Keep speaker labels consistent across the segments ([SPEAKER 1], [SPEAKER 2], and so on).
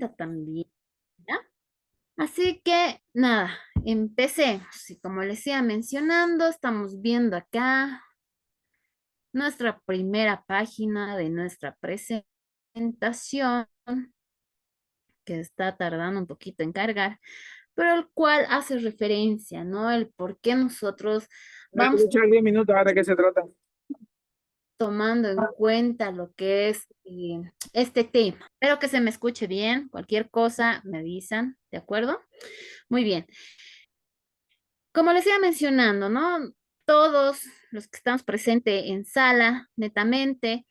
[SPEAKER 1] cuenta también, ¿ya? Así que nada, empecemos. Y como les iba mencionando, estamos viendo acá nuestra primera página de nuestra presentación, que está tardando un poquito en cargar, pero el cual hace referencia, ¿no? El por qué nosotros
[SPEAKER 2] Voy a
[SPEAKER 1] vamos
[SPEAKER 2] escuchar 10 minutos ahora de qué se trata.
[SPEAKER 1] tomando en cuenta lo que es este tema. Espero que se me escuche bien. Cualquier cosa me avisan, ¿de acuerdo? Muy bien. Como les iba mencionando, ¿no? Todos los que estamos presentes en sala, netamente,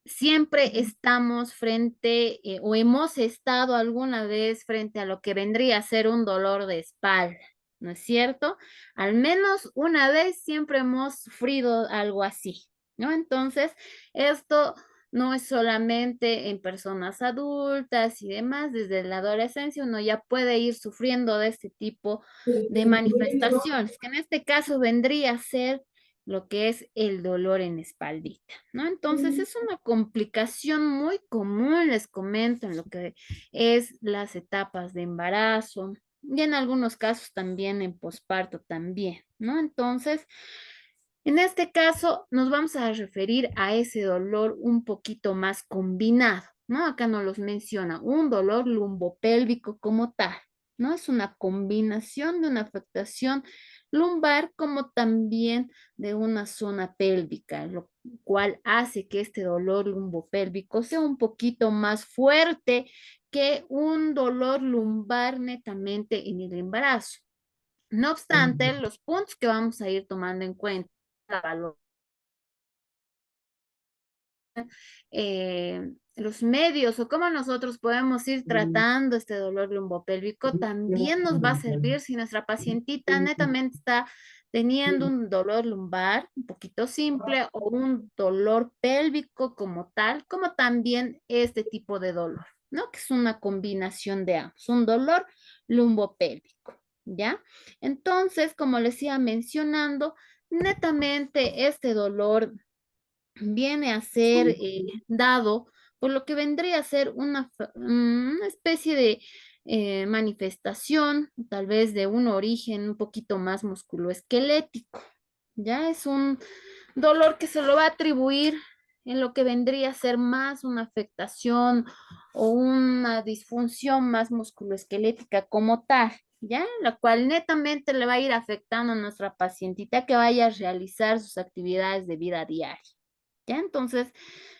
[SPEAKER 1] siempre estamos frente o hemos estado alguna vez frente a lo que vendría a ser un dolor de espalda, ¿no es cierto? Al menos una vez siempre hemos sufrido algo así, ¿no? Entonces, esto no es solamente en personas adultas y demás, desde la adolescencia uno ya puede ir sufriendo de este tipo de manifestaciones, que en este caso vendría a ser lo que es el dolor en espaldita, ¿no? Entonces es una complicación muy común, les comento, en lo que es las etapas de embarazo y en algunos casos también en posparto también, ¿no? Entonces, en este caso nos vamos a referir a ese dolor un poquito más combinado, ¿no? Acá nos los menciona, un dolor lumbopélvico como tal, ¿no? Es una combinación de una afectación lumbar como también de una zona pélvica, lo cual hace que este dolor lumbopélvico sea un poquito más fuerte que un dolor lumbar netamente en el embarazo. No obstante, los puntos que vamos a ir tomando en cuenta, los medios o cómo nosotros podemos ir tratando este dolor lumbopélvico también nos va a servir si nuestra pacientita netamente está teniendo un dolor lumbar un poquito simple o un dolor pélvico como tal, como también este tipo de dolor, ¿no? Que es una combinación de ambos, un dolor lumbopélvico, ¿ya? Entonces, como les iba mencionando, netamente este dolor viene a ser dado por lo que vendría a ser una especie de manifestación, tal vez de un origen un poquito más musculoesquelético. Ya es un dolor que se lo va a atribuir en lo que vendría a ser más una afectación o una disfunción más musculoesquelética como tal, ¿ya? La cual netamente le va a ir afectando a nuestra pacientita que vaya a realizar sus actividades de vida diaria. ¿Ya? Entonces,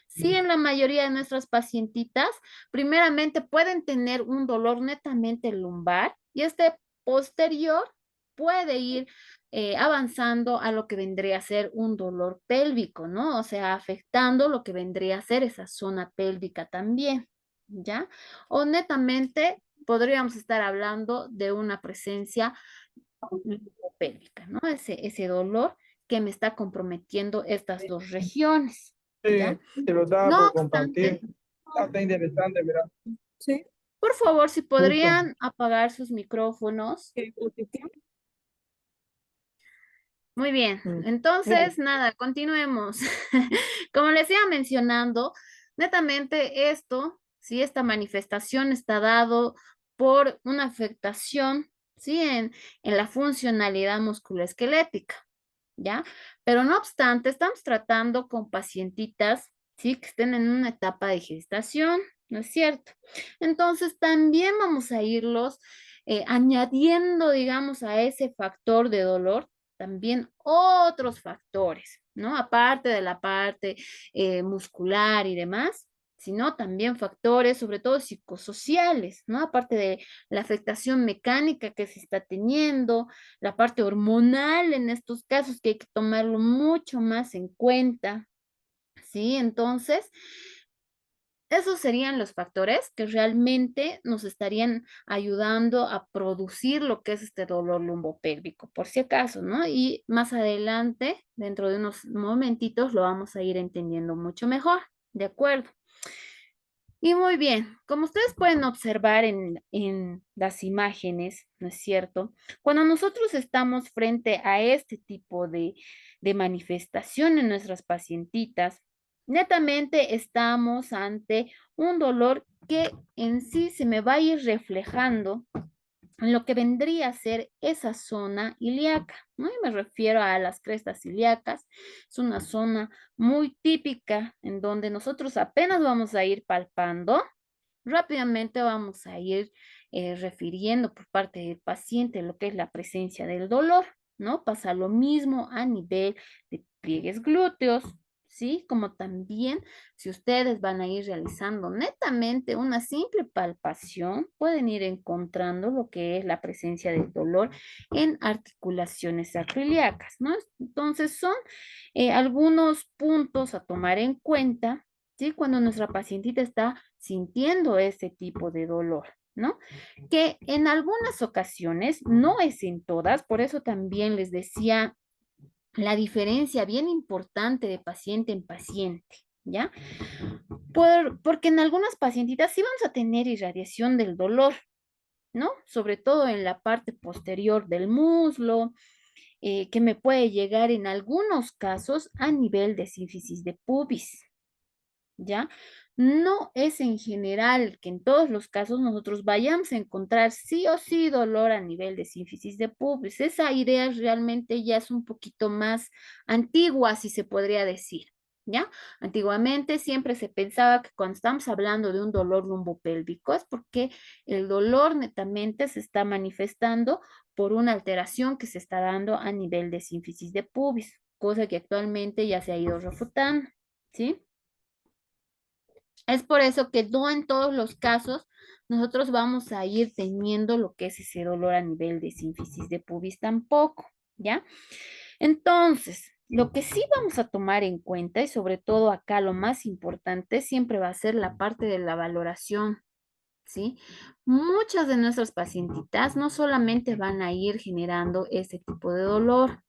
[SPEAKER 1] sí, en la mayoría de nuestras pacientitas, primeramente pueden tener un dolor netamente lumbar y este posterior puede ir avanzando a lo que vendría a ser un dolor pélvico, ¿no? O sea, afectando lo que vendría a ser esa zona pélvica también, ¿ya? O netamente podríamos estar hablando de una presencia pélvica, ¿no? Ese dolor que me está comprometiendo estas dos regiones,
[SPEAKER 2] Sí,
[SPEAKER 1] ¿ya?
[SPEAKER 2] te lo daba
[SPEAKER 1] No
[SPEAKER 2] por compartir.
[SPEAKER 1] obstante,
[SPEAKER 2] Está interesante, ¿verdad? Sí.
[SPEAKER 1] por favor, si
[SPEAKER 2] Justo.
[SPEAKER 1] podrían apagar sus micrófonos.
[SPEAKER 2] ¿Qué posición?
[SPEAKER 1] Muy bien,
[SPEAKER 2] Mm.
[SPEAKER 1] entonces,
[SPEAKER 2] Mire,
[SPEAKER 1] nada, continuemos. Como les iba mencionando, netamente esto, si esta manifestación está dado por una afectación, ¿sí? En la funcionalidad musculoesquelética. ¿Ya? Pero no obstante, estamos tratando con pacientitas, ¿sí? Que estén en una etapa de gestación, ¿no es cierto? Entonces, también vamos a irlos añadiendo, digamos, a ese factor de dolor, también otros factores, ¿no? Aparte de la parte muscular y demás, sino también factores, sobre todo psicosociales, ¿no? Aparte de la afectación mecánica que se está teniendo, la parte hormonal en estos casos que hay que tomarlo mucho más en cuenta, ¿sí? Entonces, esos serían los factores que realmente nos estarían ayudando a producir lo que es este dolor lumbopélvico, por si acaso, ¿no? Y más adelante, dentro de unos momentitos, lo vamos a ir entendiendo mucho mejor, ¿de acuerdo? Y muy bien, como ustedes pueden observar en las imágenes, ¿no es cierto? Cuando nosotros estamos frente a este tipo de manifestación en nuestras pacientitas, Netamente estamos ante un dolor que en sí se me va a ir reflejando en lo que vendría a ser esa zona ilíaca, ¿no? Y me refiero a las crestas ilíacas. Es una zona muy típica en donde nosotros apenas vamos a ir palpando, rápidamente vamos a ir refiriendo por parte del paciente lo que es la presencia del dolor, ¿no? Pasa lo mismo a nivel de pliegues glúteos, ¿sí? Como también si ustedes van a ir realizando netamente una simple palpación, pueden ir encontrando lo que es la presencia del dolor en articulaciones sacroiliacas, ¿no? Entonces son algunos puntos a tomar en cuenta, ¿sí? Cuando nuestra pacientita está sintiendo ese tipo de dolor, ¿no? Que en algunas ocasiones, no es en todas, por eso también les decía la diferencia bien importante de paciente en paciente, ¿ya? Porque en algunas pacientitas sí vamos a tener irradiación del dolor, ¿no? Sobre todo en la parte posterior del muslo, que me puede llegar en algunos casos a nivel de sínfisis de pubis, ¿ya? No es en general que en todos los casos nosotros vayamos a encontrar sí o sí dolor a nivel de sínfisis de pubis. Esa idea realmente ya es un poquito más antigua, si se podría decir, ¿ya? Antiguamente siempre se pensaba que cuando estamos hablando de un dolor lumbopélvico es porque el dolor netamente se está manifestando por una alteración que se está dando a nivel de sínfisis de pubis, cosa que actualmente ya se ha ido refutando, ¿sí? Es por eso que no en todos los casos nosotros vamos a ir teniendo lo que es ese dolor a nivel de sínfisis de pubis tampoco, ¿ya? Entonces, lo que sí vamos a tomar en cuenta y sobre todo acá lo más importante siempre va a ser la parte de la valoración, ¿sí? Muchas de nuestras pacientitas no solamente van a ir generando ese tipo de dolor,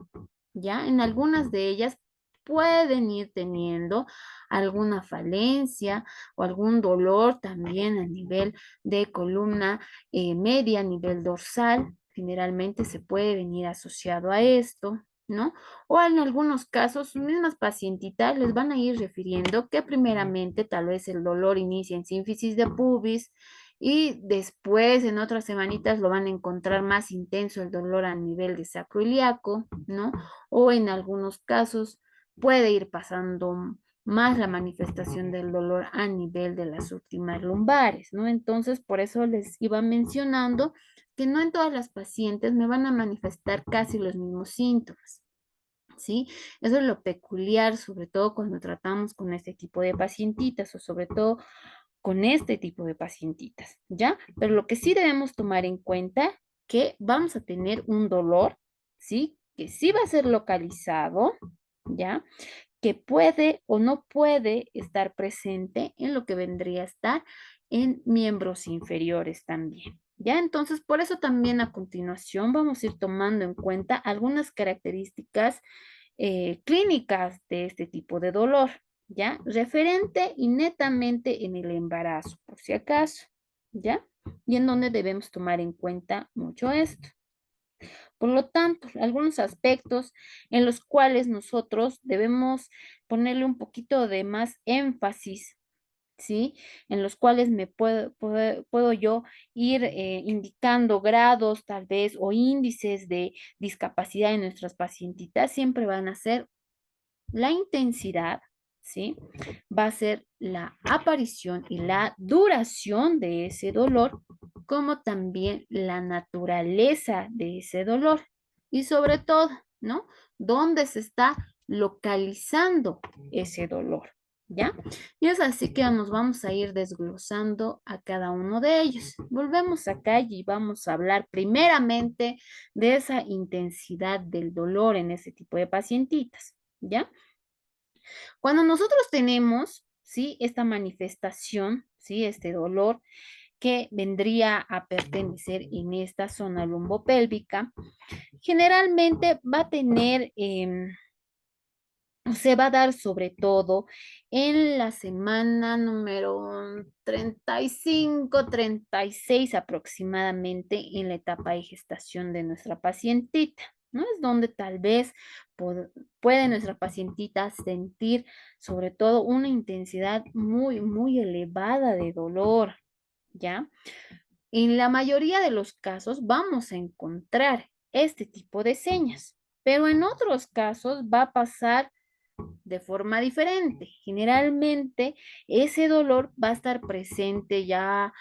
[SPEAKER 1] ¿ya? En algunas de ellas pueden ir teniendo alguna falencia o algún dolor también a nivel de columna media, a nivel dorsal. Generalmente se puede venir asociado a esto, ¿no? O en algunos casos, sus mismas pacientitas les van a ir refiriendo que primeramente tal vez el dolor inicia en sínfisis de pubis, y después en otras semanitas lo van a encontrar más intenso el dolor a nivel de sacroiliaco, ¿no? O en algunos casos puede ir pasando más la manifestación del dolor a nivel de las últimas lumbares, ¿no? Entonces, por eso les iba mencionando que no en todas las pacientes me van a manifestar casi los mismos síntomas, ¿sí? Eso es lo peculiar, sobre todo cuando tratamos con este tipo de pacientitas o sobre todo con este tipo de pacientitas, ¿ya? Pero lo que sí debemos tomar en cuenta que vamos a tener un dolor, ¿sí? Que sí va a ser localizado, ¿ya? Que puede o no puede estar presente en lo que vendría a estar en miembros inferiores también. ¿Ya? Entonces, por eso también a continuación vamos a ir tomando en cuenta algunas características clínicas de este tipo de dolor, ¿ya? Referente y netamente en el embarazo, por si acaso, ¿ya? Y en donde debemos tomar en cuenta mucho esto. Por lo tanto, algunos aspectos en los cuales nosotros debemos ponerle un poquito de más énfasis, ¿sí? En los cuales puedo yo ir indicando grados tal vez o índices de discapacidad en nuestras pacientitas, siempre van a ser la intensidad, ¿sí? Va a ser la aparición y la duración de ese dolor, como también la naturaleza de ese dolor. Y sobre todo, ¿no? ¿Dónde se está localizando ese dolor? ¿Ya? Y es así que nos vamos a ir desglosando a cada uno de ellos. Volvemos acá y vamos a hablar primeramente de esa intensidad del dolor en ese tipo de pacientitas. ¿Ya? Cuando nosotros tenemos, ¿sí? Esta manifestación, ¿sí? Este dolor que vendría a pertenecer en esta zona lumbopélvica, generalmente va a tener, se va a dar sobre todo en la semana número 35, 36 aproximadamente en la etapa de gestación de nuestra pacientita. ¿no? Es donde tal vez puede nuestra pacientita sentir sobre todo una intensidad muy, muy elevada de dolor, ¿ya? En la mayoría de los casos vamos a encontrar este tipo de señas, pero en otros casos va a pasar de forma diferente. Generalmente ese dolor va a estar presente ya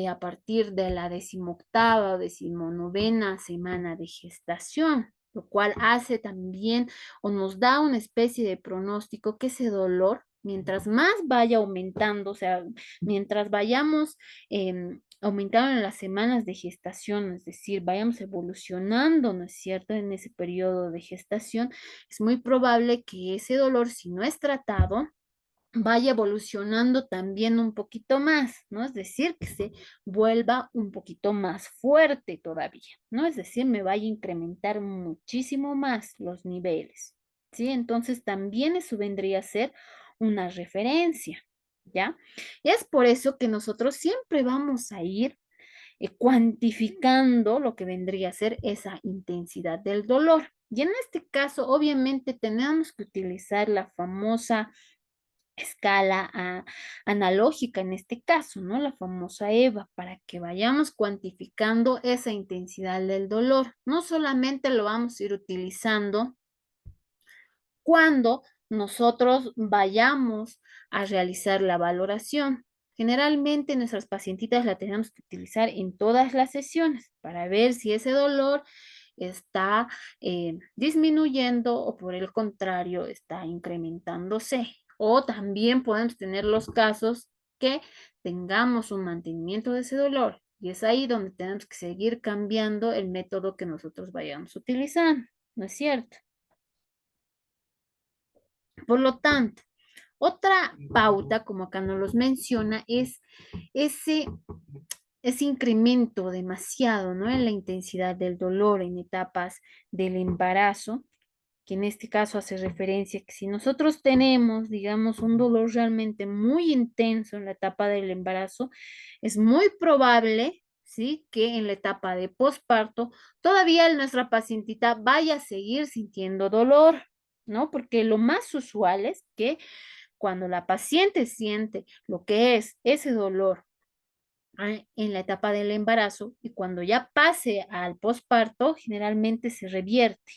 [SPEAKER 1] a partir de la 18ª o 19ª semana de gestación, lo cual hace también o nos da una especie de pronóstico que ese dolor, mientras más vaya aumentando, o sea, mientras vayamos aumentando en las semanas de gestación, es decir, vayamos evolucionando, ¿no es cierto?, en ese periodo de gestación, es muy probable que ese dolor, si no es tratado, vaya evolucionando también un poquito más, ¿no? Es decir, que se vuelva un poquito más fuerte todavía, ¿no? Es decir, me vaya a incrementar muchísimo más los niveles, ¿sí? Entonces también eso vendría a ser una referencia, ¿ya? Y es por eso que nosotros siempre vamos a ir cuantificando lo que vendría a ser esa intensidad del dolor. Y en este caso, obviamente, tenemos que utilizar la famosa escala analógica, en este caso, ¿no? La famosa EVA, para que vayamos cuantificando esa intensidad del dolor. No solamente lo vamos a ir utilizando cuando nosotros vayamos a realizar la valoración. Generalmente nuestras pacientitas la tenemos que utilizar en todas las sesiones para ver si ese dolor está disminuyendo o por el contrario está incrementándose. O también podemos tener los casos que tengamos un mantenimiento de ese dolor y es ahí donde tenemos que seguir cambiando el método que nosotros vayamos utilizando, ¿no es cierto? Por lo tanto, otra pauta, como acá nos los menciona, es ese, ese incremento demasiado, ¿no? En la intensidad del dolor en etapas del embarazo, que en este caso hace referencia que si nosotros tenemos, digamos, un dolor realmente muy intenso en la etapa del embarazo, es muy probable, ¿sí? Que en la etapa de posparto todavía nuestra pacientita vaya a seguir sintiendo dolor, ¿no? Porque lo más usual es que cuando la paciente siente lo que es ese dolor en la etapa del embarazo y cuando ya pase al posparto, generalmente se revierte,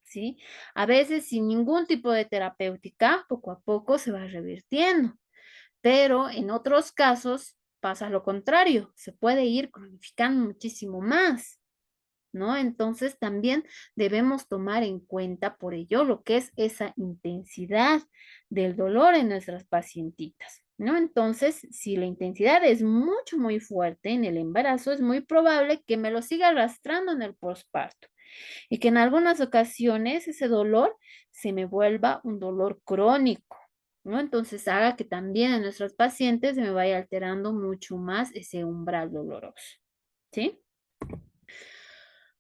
[SPEAKER 1] ¿sí? A veces sin ningún tipo de terapéutica, poco a poco se va revirtiendo, pero en otros casos pasa lo contrario, se puede ir cronificando muchísimo más, ¿no? Entonces también debemos tomar en cuenta por ello lo que es esa intensidad del dolor en nuestras pacientitas, ¿no? Entonces, si la intensidad es mucho, muy fuerte en el embarazo, es muy probable que me lo siga arrastrando en el posparto y que en algunas ocasiones ese dolor se me vuelva un dolor crónico, ¿no? Entonces haga que también en nuestros pacientes se me vaya alterando mucho más ese umbral doloroso, ¿sí?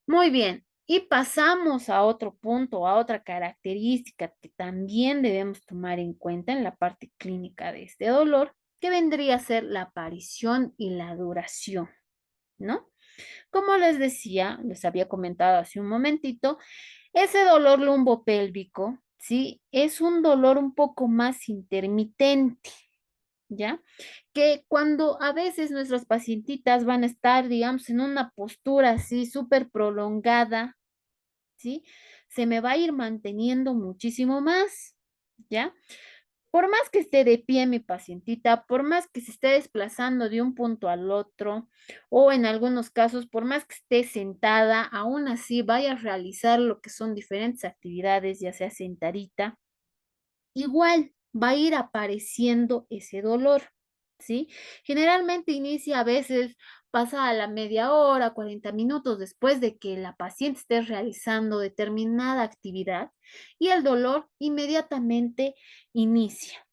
[SPEAKER 1] Muy bien. Y pasamos a otro punto, a otra característica que también debemos tomar en cuenta en la parte clínica de este dolor, que vendría a ser la aparición y la duración, ¿no? Como les decía, les había comentado hace un momentito, ese dolor lumbopélvico, ¿sí? Es un dolor un poco más intermitente, ¿ya? Que cuando a veces nuestras pacientitas van a estar, digamos, en una postura así súper prolongada, ¿sí? Se me va a ir manteniendo muchísimo más, ¿ya? Por más que esté de pie mi pacientita, por más que se esté desplazando de un punto al otro, o en algunos casos, por más que esté sentada, aún así vaya a realizar lo que son diferentes actividades, ya sea sentadita, igual va a ir apareciendo ese dolor, ¿sí? Generalmente inicia a veces pasa la media hora, 40 minutos después de que la paciente esté realizando determinada actividad y el dolor inmediatamente inicia,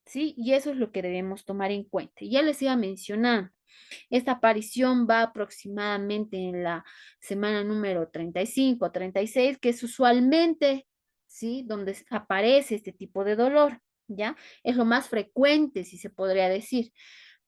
[SPEAKER 1] ¿sí? Y eso es lo que debemos tomar en cuenta. Ya les iba mencionando, esta aparición va aproximadamente en la semana número 35 o 36, que es usualmente, ¿sí? Donde aparece este tipo de dolor, ¿ya? Es lo más frecuente, si se podría decir.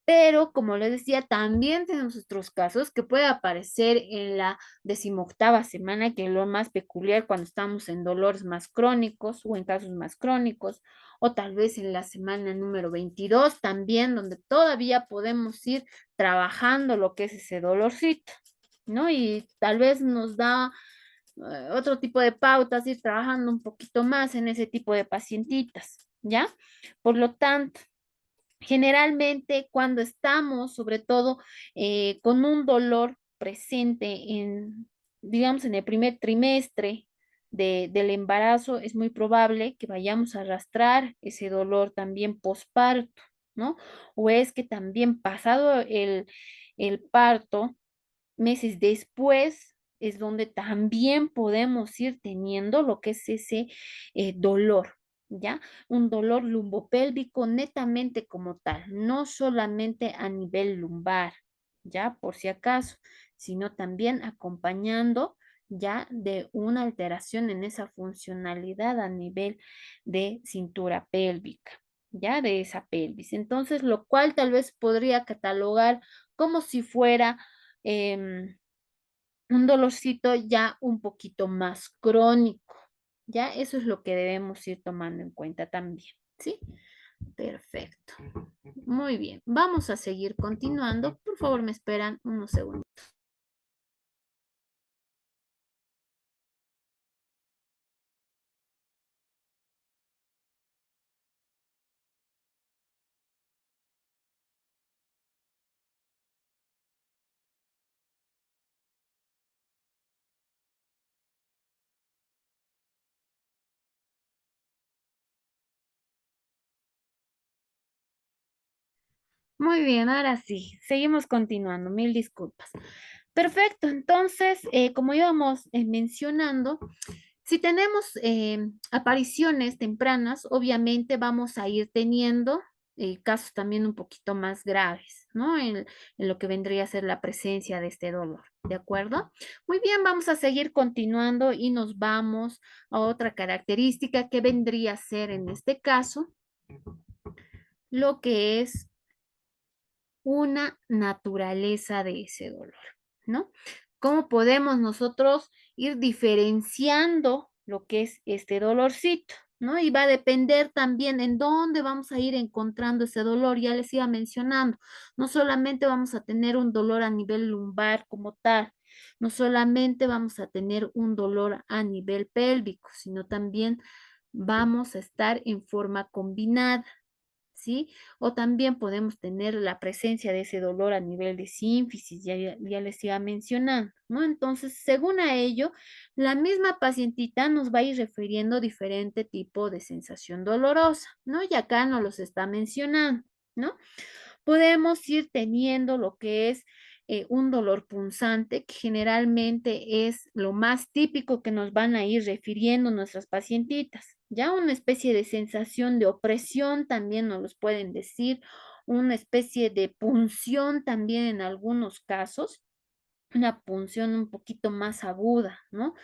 [SPEAKER 1] Pero, como les decía, también tenemos otros casos que puede aparecer en la 18ª semana, que es lo más peculiar cuando estamos en dolores más crónicos o en casos más crónicos, o tal vez en la semana número 22 también, donde todavía podemos ir trabajando lo que es ese dolorcito, ¿no? Y tal vez nos da otro tipo de pautas, ir trabajando un poquito más en ese tipo de pacientitas, ¿ya? Por lo tanto, generalmente cuando estamos, sobre todo, con un dolor presente en, digamos, en el primer trimestre del embarazo, es muy probable que vayamos a arrastrar ese dolor también posparto, ¿no? O es que también pasado el parto, meses después es donde también podemos ir teniendo lo que es ese dolor, ¿ya? Un dolor lumbopélvico netamente como tal, no solamente a nivel lumbar, ¿ya? Por si acaso, sino también acompañando ya de una alteración en esa funcionalidad a nivel de cintura pélvica, ¿ya? De esa pelvis. Entonces, lo cual tal vez podría catalogar como si fuera em, un dolorcito ya un poquito más crónico. Ya eso es lo que debemos ir tomando en cuenta también, ¿sí? Perfecto. Muy bien. Vamos a seguir continuando. Por favor, me esperan unos segundos. Muy bien, ahora sí, seguimos continuando. Mil disculpas. Perfecto, entonces, como íbamos mencionando, si tenemos apariciones tempranas, obviamente vamos a ir teniendo casos también un poquito más graves, ¿no? En lo que vendría a ser la presencia de este dolor, ¿de acuerdo? Muy bien, vamos a seguir continuando y nos vamos a otra característica que vendría a ser en este caso lo que es una naturaleza de ese dolor, ¿no? ¿Cómo podemos nosotros ir diferenciando lo que es este dolorcito? ¿No? Y va a depender también en dónde vamos a ir encontrando ese dolor. Ya les iba mencionando, no solamente vamos a tener un dolor a nivel lumbar como tal, no solamente vamos a tener un dolor a nivel pélvico, sino también vamos a estar en forma combinada. ¿Sí? O también podemos tener la presencia de ese dolor a nivel de sínfisis, ya les iba mencionando, ¿no? Entonces, según a ello, la misma pacientita nos va a ir refiriendo diferente tipo de sensación dolorosa, ¿no? Y acá nos los está mencionando, ¿no? Podemos ir teniendo lo que es un dolor punzante, que generalmente es lo más típico que nos van a ir refiriendo nuestras pacientitas. Ya una especie de sensación de opresión también nos los pueden decir, una especie de punción también en algunos casos, una punción un poquito más aguda, ¿no?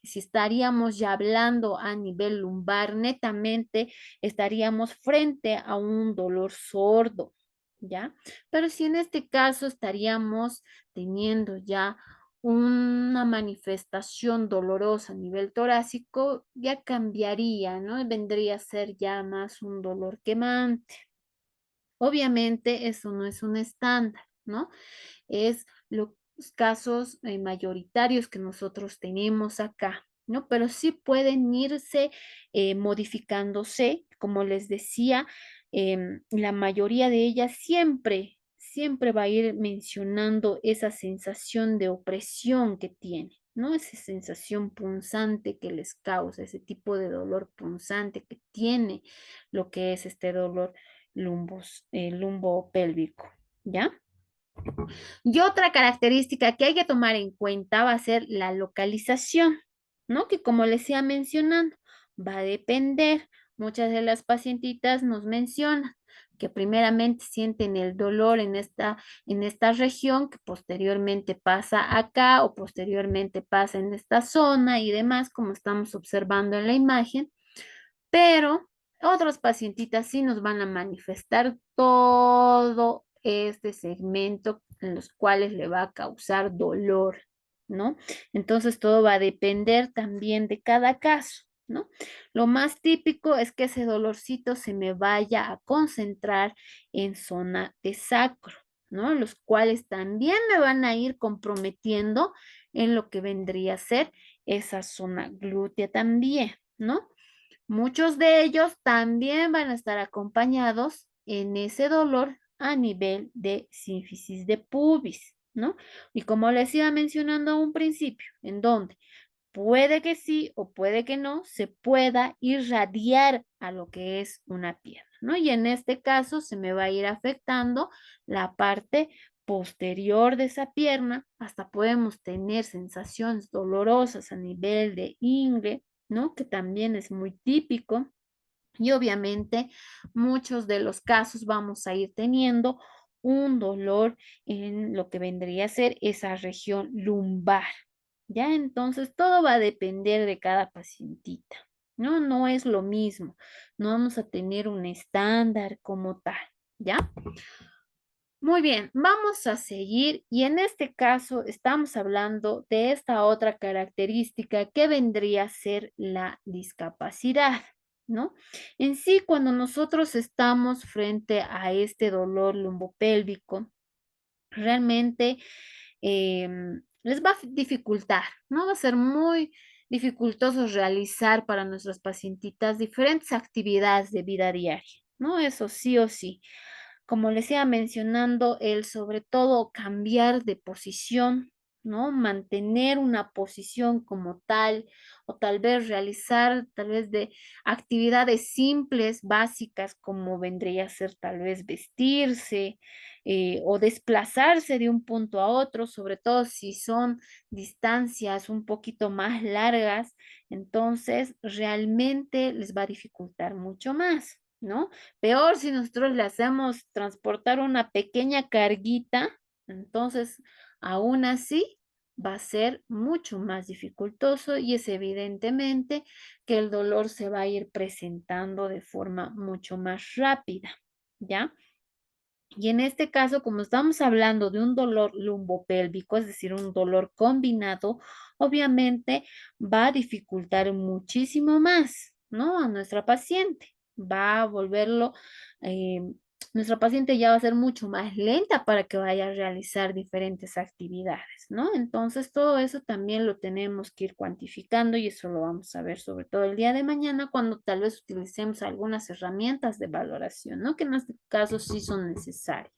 [SPEAKER 1] Si estaríamos ya hablando a nivel lumbar, netamente estaríamos frente a un dolor sordo, ¿ya? Pero si en este caso estaríamos teniendo ya una manifestación dolorosa a nivel torácico, ya cambiaría, ¿no? Vendría a ser ya más un dolor quemante. Obviamente eso no es un estándar, ¿no? Es los casos mayoritarios que nosotros tenemos acá, ¿no? Pero sí pueden irse modificándose, como les decía, la mayoría de ellas siempre va a ir mencionando esa sensación de opresión que tiene, ¿no? Esa sensación punzante que les causa, ese tipo de dolor punzante que tiene lo que es este dolor lumbo pélvico, ¿ya? Y otra característica que hay que tomar en cuenta va a ser la localización, ¿no? Que como les iba mencionando, va a depender. Muchas de las pacientitas nos mencionan que primeramente sienten el dolor en esta región, que posteriormente pasa acá o posteriormente pasa en esta zona y demás, como estamos observando en la imagen, pero otras pacientitas sí nos van a manifestar todo este segmento en los cuales le va a causar dolor, ¿no? Entonces todo va a depender también de cada caso, ¿no? Lo más típico es que ese dolorcito se me vaya a concentrar en zona de sacro, ¿no? Los cuales también me van a ir comprometiendo en lo que vendría a ser esa zona glútea también, ¿no? Muchos de ellos también van a estar acompañados en ese dolor a nivel de sínfisis de pubis, ¿no? Y como les iba mencionando a un principio, en donde puede que sí o puede que no, se pueda irradiar a lo que es una pierna, ¿no? Y en este caso se me va a ir afectando la parte posterior de esa pierna, hasta podemos tener sensaciones dolorosas a nivel de ingle, ¿no? Que también es muy típico. Y obviamente muchos de los casos vamos a ir teniendo un dolor en lo que vendría a ser esa región lumbar. Ya, entonces todo va a depender de cada pacientita, ¿no? No es lo mismo, no vamos a tener un estándar como tal, ¿ya? Muy bien, vamos a seguir y en este caso estamos hablando de esta otra característica que vendría a ser la discapacidad, ¿no? En sí, cuando nosotros estamos frente a este dolor lumbopélvico, realmente les va a dificultar, ¿no? Va a ser muy dificultoso realizar para nuestras pacientitas diferentes actividades de vida diaria, ¿no? Eso sí o sí. Como les iba mencionando, el sobre todo cambiar de posición, ¿no? Mantener una posición como tal, o tal vez realizar tal vez de actividades simples, básicas, como vendría a ser tal vez vestirse, o desplazarse de un punto a otro, sobre todo si son distancias un poquito más largas, entonces realmente les va a dificultar mucho más, ¿no? Peor si nosotros le hacemos transportar una pequeña carguita, entonces aún así va a ser mucho más dificultoso y es evidentemente que el dolor se va a ir presentando de forma mucho más rápida, ¿ya? Y en este caso, como estamos hablando de un dolor lumbopélvico, es decir, un dolor combinado, obviamente va a dificultar muchísimo más, ¿no? A nuestra paciente. Va a volverlo, eh, nuestra paciente ya va a ser mucho más lenta para que vaya a realizar diferentes actividades, ¿no? Entonces, todo eso también lo tenemos que ir cuantificando y eso lo vamos a ver sobre todo el día de mañana cuando tal vez utilicemos algunas herramientas de valoración, ¿no? Que en este caso sí son necesarias.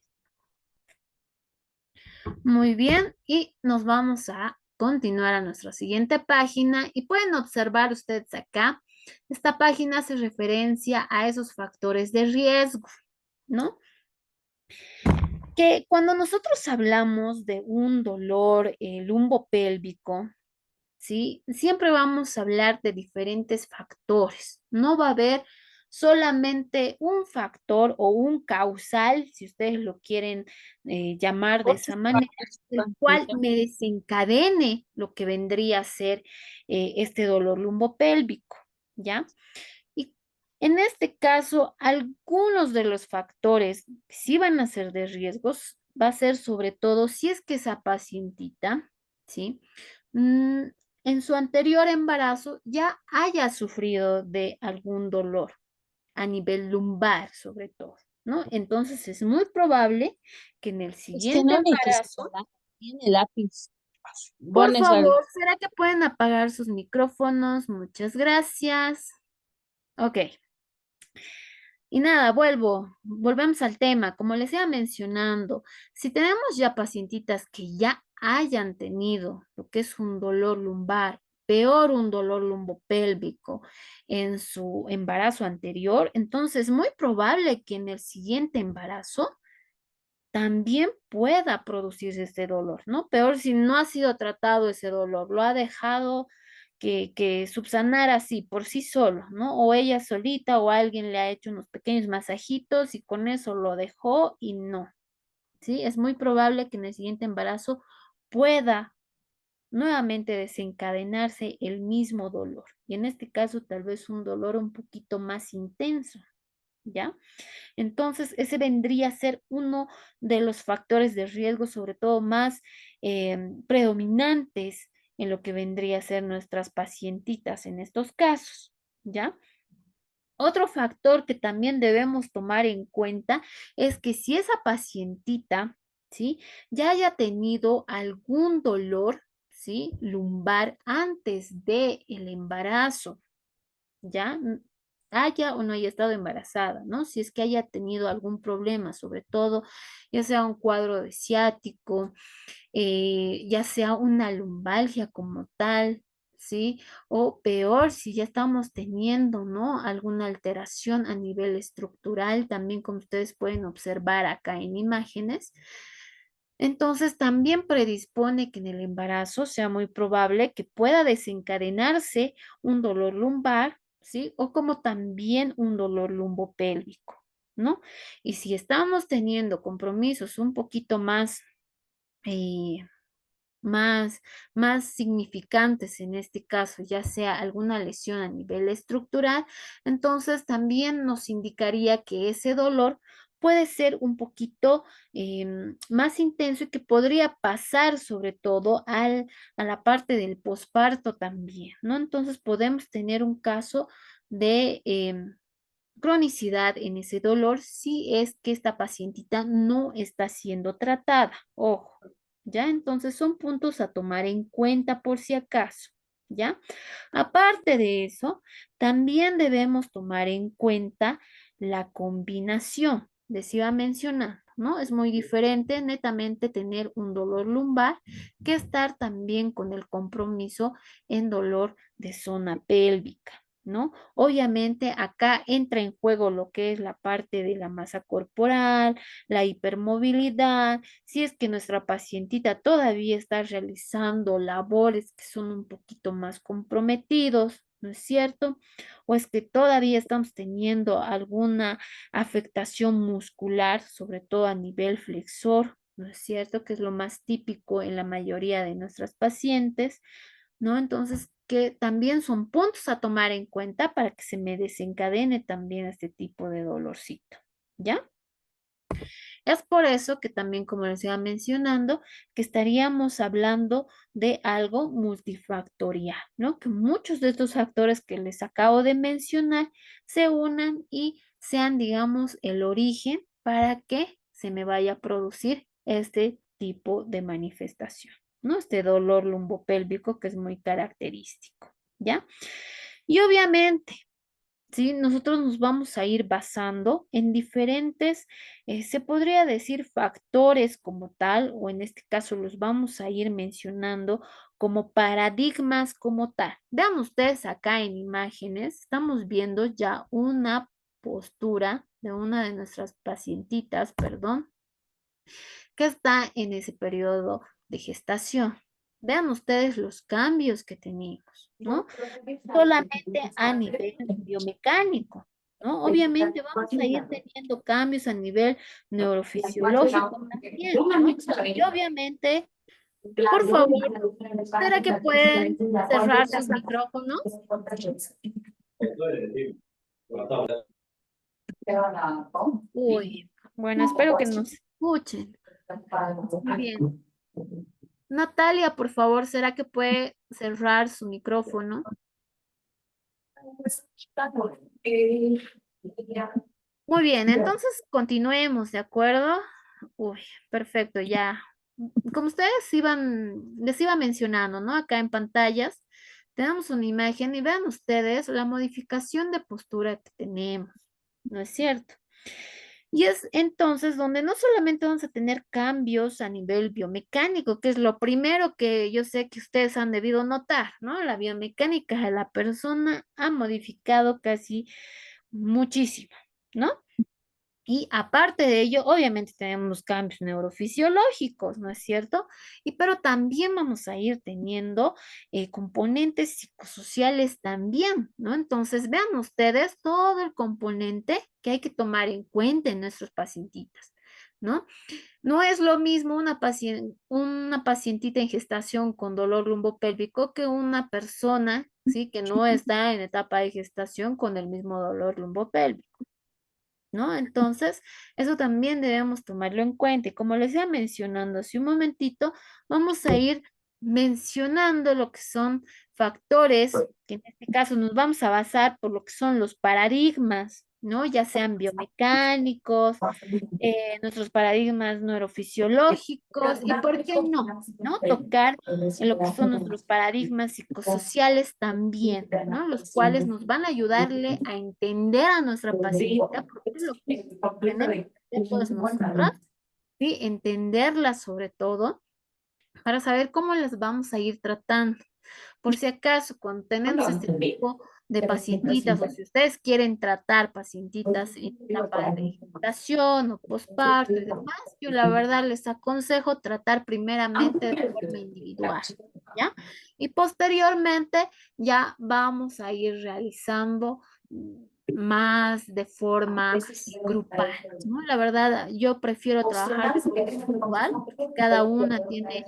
[SPEAKER 1] Muy bien, y nos vamos a continuar a nuestra siguiente página y pueden observar ustedes acá, esta página hace referencia a esos factores de riesgo, ¿no? Que cuando nosotros hablamos de un dolor lumbopélvico, ¿sí? Siempre vamos a hablar de diferentes factores. No va a haber solamente un factor o un causal, si ustedes lo quieren llamar de esa manera, el cual me desencadene lo que vendría a ser este dolor lumbopélvico, ¿ya? Y en este caso, algunos de los factores que sí van a ser de riesgos, va a ser sobre todo si es que esa pacientita, ¿sí? Mm, en su anterior embarazo ya haya sufrido de algún dolor a nivel lumbar, sobre todo, ¿no? Entonces es muy probable que en el
[SPEAKER 3] Es que
[SPEAKER 1] siguiente
[SPEAKER 3] no necesito
[SPEAKER 1] embarazo,
[SPEAKER 3] tiene lápiz.
[SPEAKER 1] por
[SPEAKER 3] Pones al...
[SPEAKER 1] favor, ¿será que pueden apagar sus micrófonos? Muchas gracias. Ok. Y nada, volvemos al tema. Como les iba mencionando, si tenemos ya pacientitas que ya hayan tenido lo que es un dolor lumbar, peor un dolor lumbopélvico en su embarazo anterior, entonces es muy probable que en el siguiente embarazo también pueda producirse este dolor, ¿no? Peor si no ha sido tratado ese dolor, lo ha dejado que subsanar así por sí solo, ¿no? O ella solita o alguien le ha hecho unos pequeños masajitos y con eso lo dejó y no, ¿sí? Es muy probable que en el siguiente embarazo pueda nuevamente desencadenarse el mismo dolor. Y en este caso tal vez un dolor un poquito más intenso. ¿ya? Entonces, ese vendría a ser uno de los factores de riesgo, sobre todo más predominantes en lo que vendría a ser nuestras pacientitas en estos casos, ¿ya? Otro factor que también debemos tomar en cuenta es que si esa pacientita, ¿sí? Ya haya tenido algún dolor, ¿sí? Lumbar antes del embarazo, ¿ya? Haya o no haya estado embarazada, ¿no? Si es que haya tenido algún problema, sobre todo, ya sea un cuadro de ciático, ya sea una lumbalgia como tal, ¿sí? O peor, si ya estamos teniendo, ¿no? Alguna alteración a nivel estructural, también como ustedes pueden observar acá en imágenes. Entonces, también predispone que en el embarazo sea muy probable que pueda desencadenarse un dolor lumbar, ¿sí? O como también un dolor lumbopélvico, ¿no? Y si estamos teniendo compromisos un poquito eh, más, más significantes en este caso, ya sea alguna lesión a nivel estructural, entonces también nos indicaría que ese dolor puede ser un poquito más intenso y que podría pasar sobre todo a la parte del posparto también, ¿no? Entonces podemos tener un caso de cronicidad en ese dolor si es que esta pacientita no está siendo tratada. Ojo, ¿ya? Entonces son puntos a tomar en cuenta por si acaso, ¿ya? Aparte de eso, también debemos tomar en cuenta la combinación. Les iba mencionando, ¿no? Es muy diferente netamente tener un dolor lumbar que estar también con el compromiso en dolor de zona pélvica, ¿no? Obviamente acá entra en juego lo que es la parte de la masa corporal, la hipermovilidad, si es que nuestra pacientita todavía está realizando labores que son un poquito más comprometidos, ¿no es cierto? O es que todavía estamos teniendo alguna afectación muscular, sobre todo a nivel flexor, ¿no es cierto? Que es lo más típico en la mayoría de nuestras pacientes, ¿no? Entonces, que también son puntos a tomar en cuenta para que se me desencadene también este tipo de dolorcito, ¿ya? Es por eso que también, como les iba mencionando, que estaríamos hablando de algo multifactorial, ¿no? Que muchos de estos factores que les acabo de mencionar se unan y sean, digamos, el origen para que se me vaya a producir este tipo de manifestación, ¿no? Este dolor lumbopélvico que es muy característico, ¿ya? Y obviamente, ¿sí? Nosotros nos vamos a ir basando en diferentes, se podría decir, factores como tal, o en este caso los vamos a ir mencionando como paradigmas como tal. Vean ustedes acá en imágenes, estamos viendo ya una postura de una de nuestras pacientitas, perdón, que está en ese periodo de gestación. Vean ustedes los cambios que tenemos, ¿no? Solamente a nivel biomecánico, ¿no? Obviamente vamos a ir teniendo cambios a nivel neurofisiológico también, ¿no? Y obviamente, por favor, ¿será que pueden cerrar sus micrófonos? Uy, bueno, espero que nos escuchen. Muy bien. Natalia, por favor, ¿será que puede cerrar su micrófono? Muy bien, entonces continuemos, ¿de acuerdo? Uy, perfecto, ya. Como ustedes les iba mencionando, ¿no? Acá en pantallas tenemos una imagen y vean ustedes la modificación de postura que tenemos, ¿no es cierto? Y es entonces donde no solamente vamos a tener cambios a nivel biomecánico, que es lo primero que yo sé que ustedes han debido notar, ¿no? La biomecánica de la persona ha modificado casi muchísimo, ¿no? Y aparte de ello, obviamente tenemos cambios neurofisiológicos, ¿no es cierto? Y pero también vamos a ir teniendo componentes psicosociales también, ¿no? Entonces, vean ustedes todo el componente que hay que tomar en cuenta en nuestros pacientitas, ¿no? No es lo mismo una pacientita en gestación con dolor lumbopélvico que una persona, ¿sí? Que no está en etapa de gestación con el mismo dolor lumbopélvico. ¿no? Entonces, eso también debemos tomarlo en cuenta. Y como les iba mencionando hace un momentito, vamos a ir mencionando lo que son factores, que en este caso nos vamos a basar por lo que son los paradigmas, ¿no? Ya sean biomecánicos, nuestros paradigmas neurofisiológicos y, ¿por qué no? ¿No? Tocar en lo que son nuestros paradigmas psicosociales también, ¿no? Los cuales nos van a ayudarle a entender a nuestra paciente, porque es lo que tenemos que hacer todas nosotras, ¿sí? Entenderla sobre todo para saber cómo las vamos a ir tratando. Por si acaso, cuando tenemos este tipo de pacientitas, o si ustedes quieren tratar pacientitas en etapa de gestación o posparto y demás, yo la verdad les aconsejo tratar primeramente de forma individual, ¿ya? Y posteriormente ya vamos a ir realizando más de forma grupal, ¿no? La verdad, yo prefiero trabajar de forma individual porque cada una tiene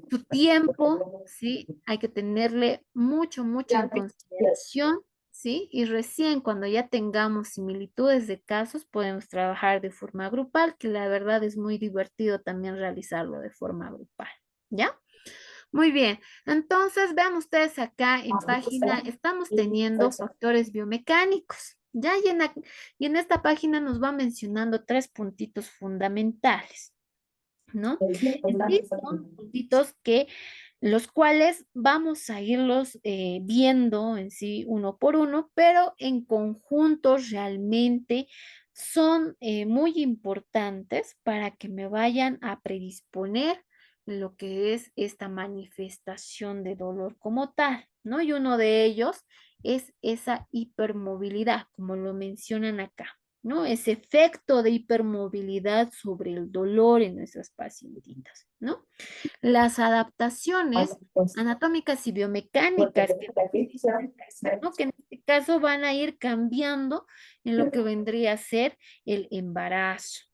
[SPEAKER 1] su tiempo, ¿sí? Hay que tenerle mucho, mucho en consideración, ¿sí? Y recién cuando ya tengamos similitudes de casos, podemos trabajar de forma grupal, que la verdad es muy divertido también realizarlo de forma grupal, ¿ya? Muy bien, entonces vean ustedes acá en página, estamos teniendo factores biomecánicos, ¿ya? Y en esta página nos va mencionando tres puntitos fundamentales. ¿No? En sí son puntitos que los cuales vamos a irlos viendo en sí uno por uno, pero en conjunto realmente son muy importantes para que me vayan a predisponer lo que es esta manifestación de dolor como tal, ¿no? Y uno de ellos es esa hipermovilidad, como lo mencionan acá. ¿No? Ese efecto de hipermovilidad sobre el dolor en nuestras pacientitas, ¿no? Las adaptaciones anatómicas y biomecánicas que, ¿no? Que en este caso van a ir cambiando en lo que vendría a ser el embarazo,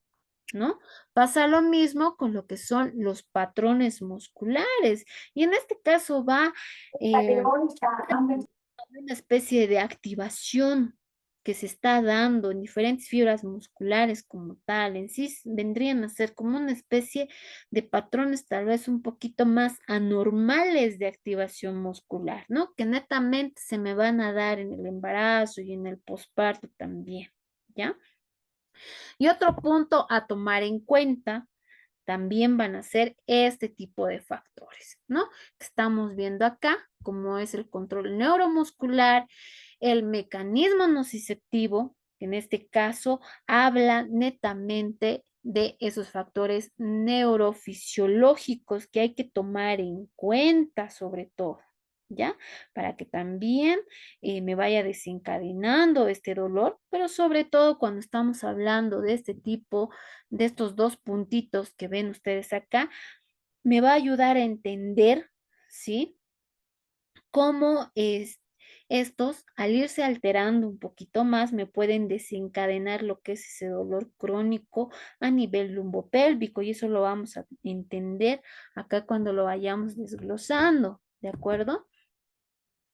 [SPEAKER 1] ¿no? Pasa lo mismo con lo que son los patrones musculares y en este caso va una especie de activación que se está dando en diferentes fibras musculares como tal, en sí vendrían a ser como una especie de patrones tal vez un poquito más anormales de activación muscular, ¿no? Que netamente se me van a dar en el embarazo y en el posparto también, ¿ya? Y otro punto a tomar en cuenta también van a ser este tipo de factores, ¿no? Estamos viendo acá, como es el control neuromuscular, el mecanismo nociceptivo, que en este caso habla netamente de esos factores neurofisiológicos que hay que tomar en cuenta sobre todo. ¿Ya? Para que también me vaya desencadenando este dolor, pero sobre todo cuando estamos hablando de este tipo, de estos dos puntitos que ven ustedes acá, me va a ayudar a entender, ¿sí? Cómo es estos, al irse alterando un poquito más, me pueden desencadenar lo que es ese dolor crónico a nivel lumbopélvico y eso lo vamos a entender acá cuando lo vayamos desglosando, ¿de acuerdo?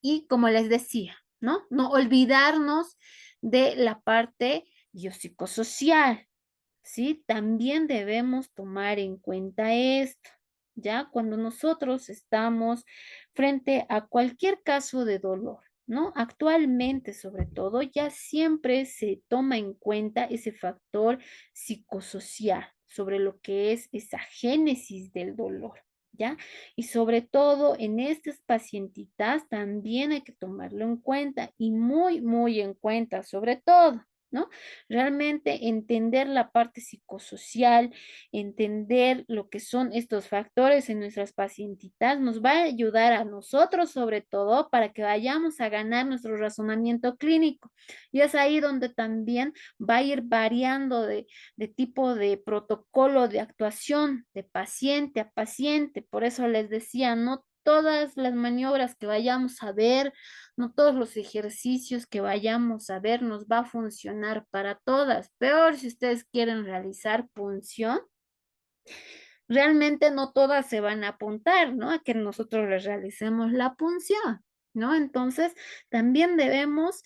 [SPEAKER 1] Y como les decía, ¿no? No olvidarnos de la parte biopsicosocial, ¿sí? También debemos tomar en cuenta esto, ¿ya? Cuando nosotros estamos frente a cualquier caso de dolor, ¿no? Actualmente, sobre todo, ya siempre se toma en cuenta ese factor psicosocial sobre lo que es esa génesis del dolor. ¿Ya? Y sobre todo en estas pacientitas también hay que tomarlo en cuenta y muy, muy en cuenta, sobre todo, ¿no? Realmente entender la parte psicosocial, entender lo que son estos factores en nuestras pacientitas, nos va a ayudar a nosotros sobre todo para que vayamos a ganar nuestro razonamiento clínico. Y es ahí donde también va a ir variando de tipo de protocolo de actuación de paciente a paciente. Por eso les decía, no todas las maniobras que vayamos a ver, no todos los ejercicios que vayamos a ver nos va a funcionar para todas. Peor si ustedes quieren realizar punción, realmente no todas se van a apuntar, ¿no? A que nosotros les realicemos la punción. ¿no? Entonces, también debemos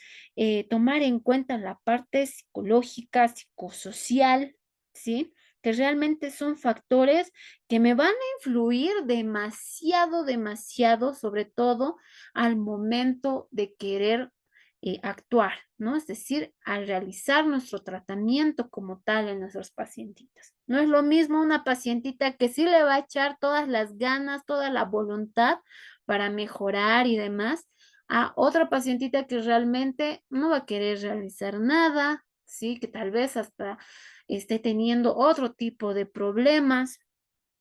[SPEAKER 1] tomar en cuenta la parte psicológica, psicosocial, ¿sí? Que realmente son factores que me van a influir demasiado, demasiado, sobre todo al momento de querer actuar, ¿no? Es decir, al realizar nuestro tratamiento como tal en nuestros pacientitas. No es lo mismo una pacientita que sí le va a echar todas las ganas, toda la voluntad para mejorar y demás, a otra pacientita que realmente no va a querer realizar nada, ¿sí? Que tal vez hasta esté teniendo otro tipo de problemas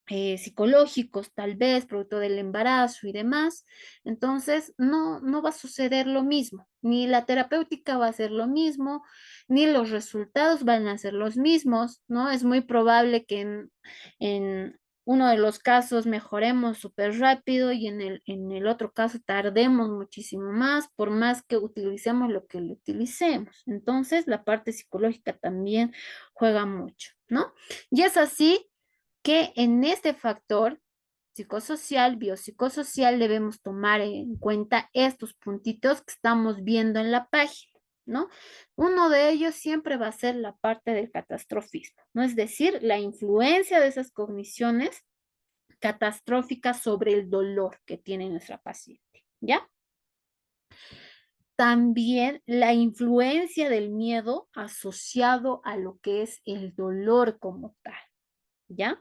[SPEAKER 1] psicológicos, tal vez, producto del embarazo y demás. Entonces, no va a suceder lo mismo, ni la terapéutica va a ser lo mismo, ni los resultados van a ser los mismos, ¿no? Es muy probable que en uno de los casos mejoremos súper rápido y en el otro caso tardemos muchísimo más, por más que utilicemos lo que lo utilicemos. Entonces, la parte psicológica también juega mucho, ¿no? Y es así que en este factor psicosocial, biopsicosocial, debemos tomar en cuenta estos puntitos que estamos viendo en la página, ¿no? Uno de ellos siempre va a ser la parte del catastrofismo, ¿no? Es decir, la influencia de esas cogniciones catastróficas sobre el dolor que tiene nuestra paciente, ¿ya? También la influencia del miedo asociado a lo que es el dolor como tal. ¿Ya?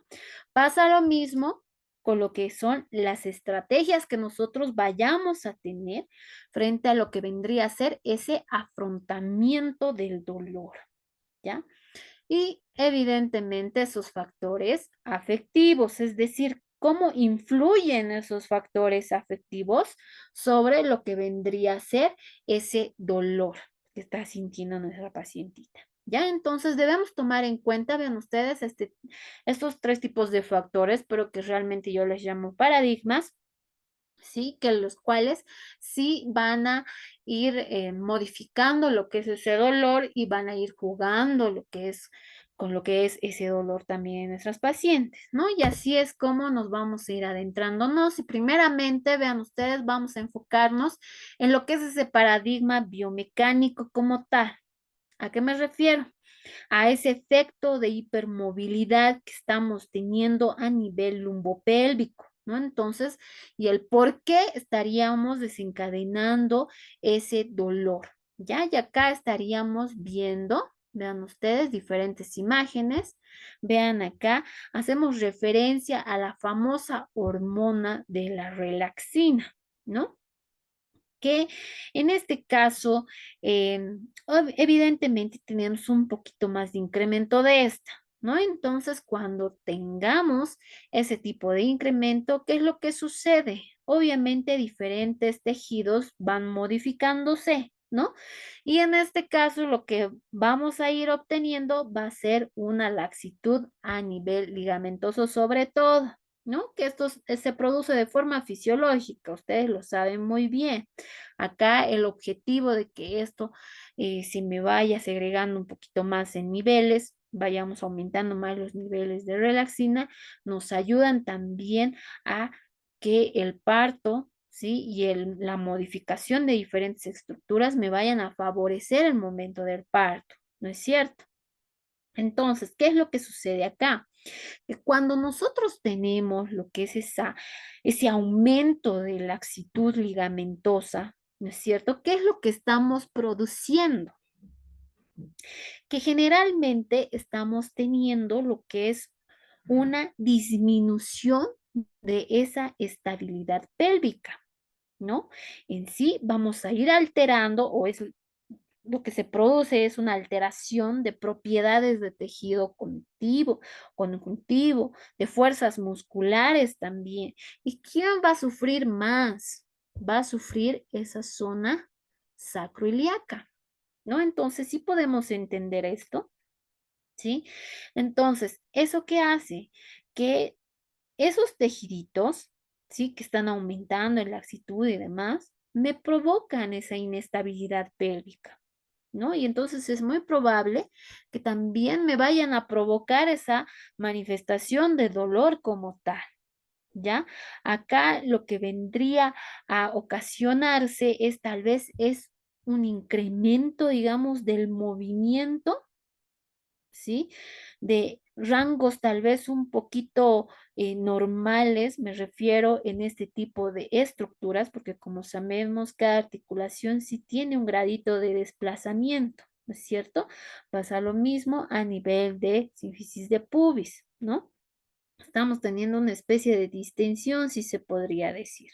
[SPEAKER 1] Pasa lo mismo con lo que son las estrategias que nosotros vayamos a tener frente a lo que vendría a ser ese afrontamiento del dolor, ¿ya? Y evidentemente esos factores afectivos, es decir, cómo influyen esos factores afectivos sobre lo que vendría a ser ese dolor que está sintiendo nuestra pacientita. Ya, entonces debemos tomar en cuenta, vean ustedes, estos tres tipos de factores, pero que realmente yo les llamo paradigmas, ¿sí? Que los cuales sí van a ir modificando lo que es ese dolor y van a ir jugando lo que es con lo que es ese dolor también en nuestras pacientes, ¿no? Y así es como nos vamos a ir adentrándonos. Y primeramente, vean ustedes, vamos a enfocarnos en lo que es ese paradigma biomecánico como tal. ¿A qué me refiero? A ese efecto de hipermovilidad que estamos teniendo a nivel lumbopélvico, ¿no? Entonces, y el por qué estaríamos desencadenando ese dolor, ¿ya? Y acá estaríamos viendo, vean ustedes, diferentes imágenes. Vean acá, hacemos referencia a la famosa hormona de la relaxina, ¿no? Que en este caso, evidentemente tenemos un poquito más de incremento de esta, ¿no? Entonces, cuando tengamos ese tipo de incremento, ¿qué es lo que sucede? Obviamente diferentes tejidos van modificándose, ¿no? Y en este caso, lo que vamos a ir obteniendo va a ser una laxitud a nivel ligamentoso sobre todo. ¿No? Que esto se produce de forma fisiológica, ustedes lo saben muy bien. Acá el objetivo de que esto se me vaya segregando un poquito más en niveles, vayamos aumentando más los niveles de relaxina, nos ayudan también a que el parto, ¿sí? Y la modificación de diferentes estructuras me vayan a favorecer el momento del parto, ¿no es cierto? Entonces, ¿qué es lo que sucede acá? Que cuando nosotros tenemos lo que es ese aumento de laxitud ligamentosa, ¿no es cierto? ¿Qué es lo que estamos produciendo? Que generalmente estamos teniendo lo que es una disminución de esa estabilidad pélvica, ¿no? En sí vamos a ir alterando o es lo que se produce es una alteración de propiedades de tejido conjuntivo, de fuerzas musculares también. ¿Y quién va a sufrir más? Va a sufrir esa zona sacroiliaca, ¿no? Entonces, sí podemos entender esto, ¿sí? Entonces, ¿eso qué hace? Que esos tejiditos, ¿sí? Que están aumentando en laxitud y demás, me provocan esa inestabilidad pélvica. ¿No? Y entonces es muy probable que también me vayan a provocar esa manifestación de dolor como tal. ¿ya? Acá lo que vendría a ocasionarse es tal vez es un incremento, digamos, del movimiento, ¿sí? De rangos tal vez un poquito normales, me refiero en este tipo de estructuras, porque como sabemos, cada articulación sí tiene un gradito de desplazamiento, ¿no es cierto? Pasa lo mismo a nivel de sínfisis de pubis, ¿no? Estamos teniendo una especie de distensión, si se podría decir,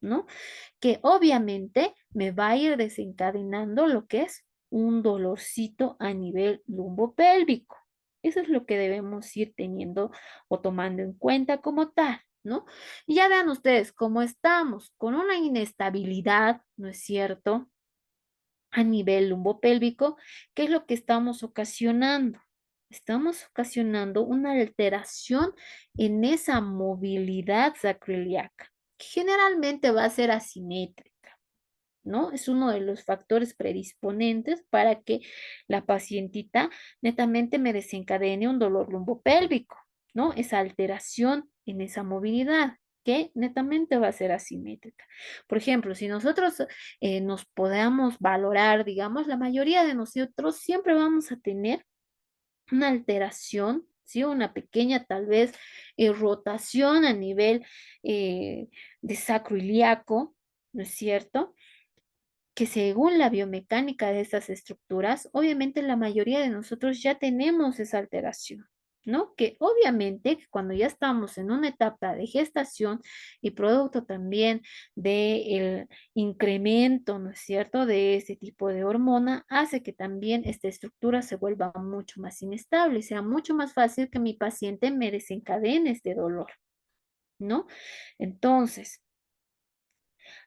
[SPEAKER 1] ¿no? Que obviamente me va a ir desencadenando lo que es un dolorcito a nivel lumbopélvico. Eso es lo que debemos ir teniendo o tomando en cuenta como tal, ¿no? Y ya vean ustedes cómo estamos con una inestabilidad, ¿no es cierto? A nivel lumbopélvico, ¿qué es lo que estamos ocasionando? Estamos ocasionando una alteración en esa movilidad sacroiliaca, que generalmente va a ser asimétrica, ¿no? Es uno de los factores predisponentes para que la pacientita netamente me desencadene un dolor lumbopélvico, ¿no? Esa alteración en esa movilidad que netamente va a ser asimétrica. Por ejemplo, si nosotros nos podamos valorar, digamos, la mayoría de nosotros siempre vamos a tener una alteración, ¿sí? Una pequeña tal vez rotación a nivel de sacroiliaco, ¿no es cierto? Que según la biomecánica de estas estructuras, obviamente la mayoría de nosotros ya tenemos esa alteración, ¿no? Que obviamente cuando ya estamos en una etapa de gestación y producto también del incremento, ¿no es cierto?, de ese tipo de hormona, hace que también esta estructura se vuelva mucho más inestable, sea mucho más fácil que mi paciente me desencadene este dolor, ¿no? Entonces,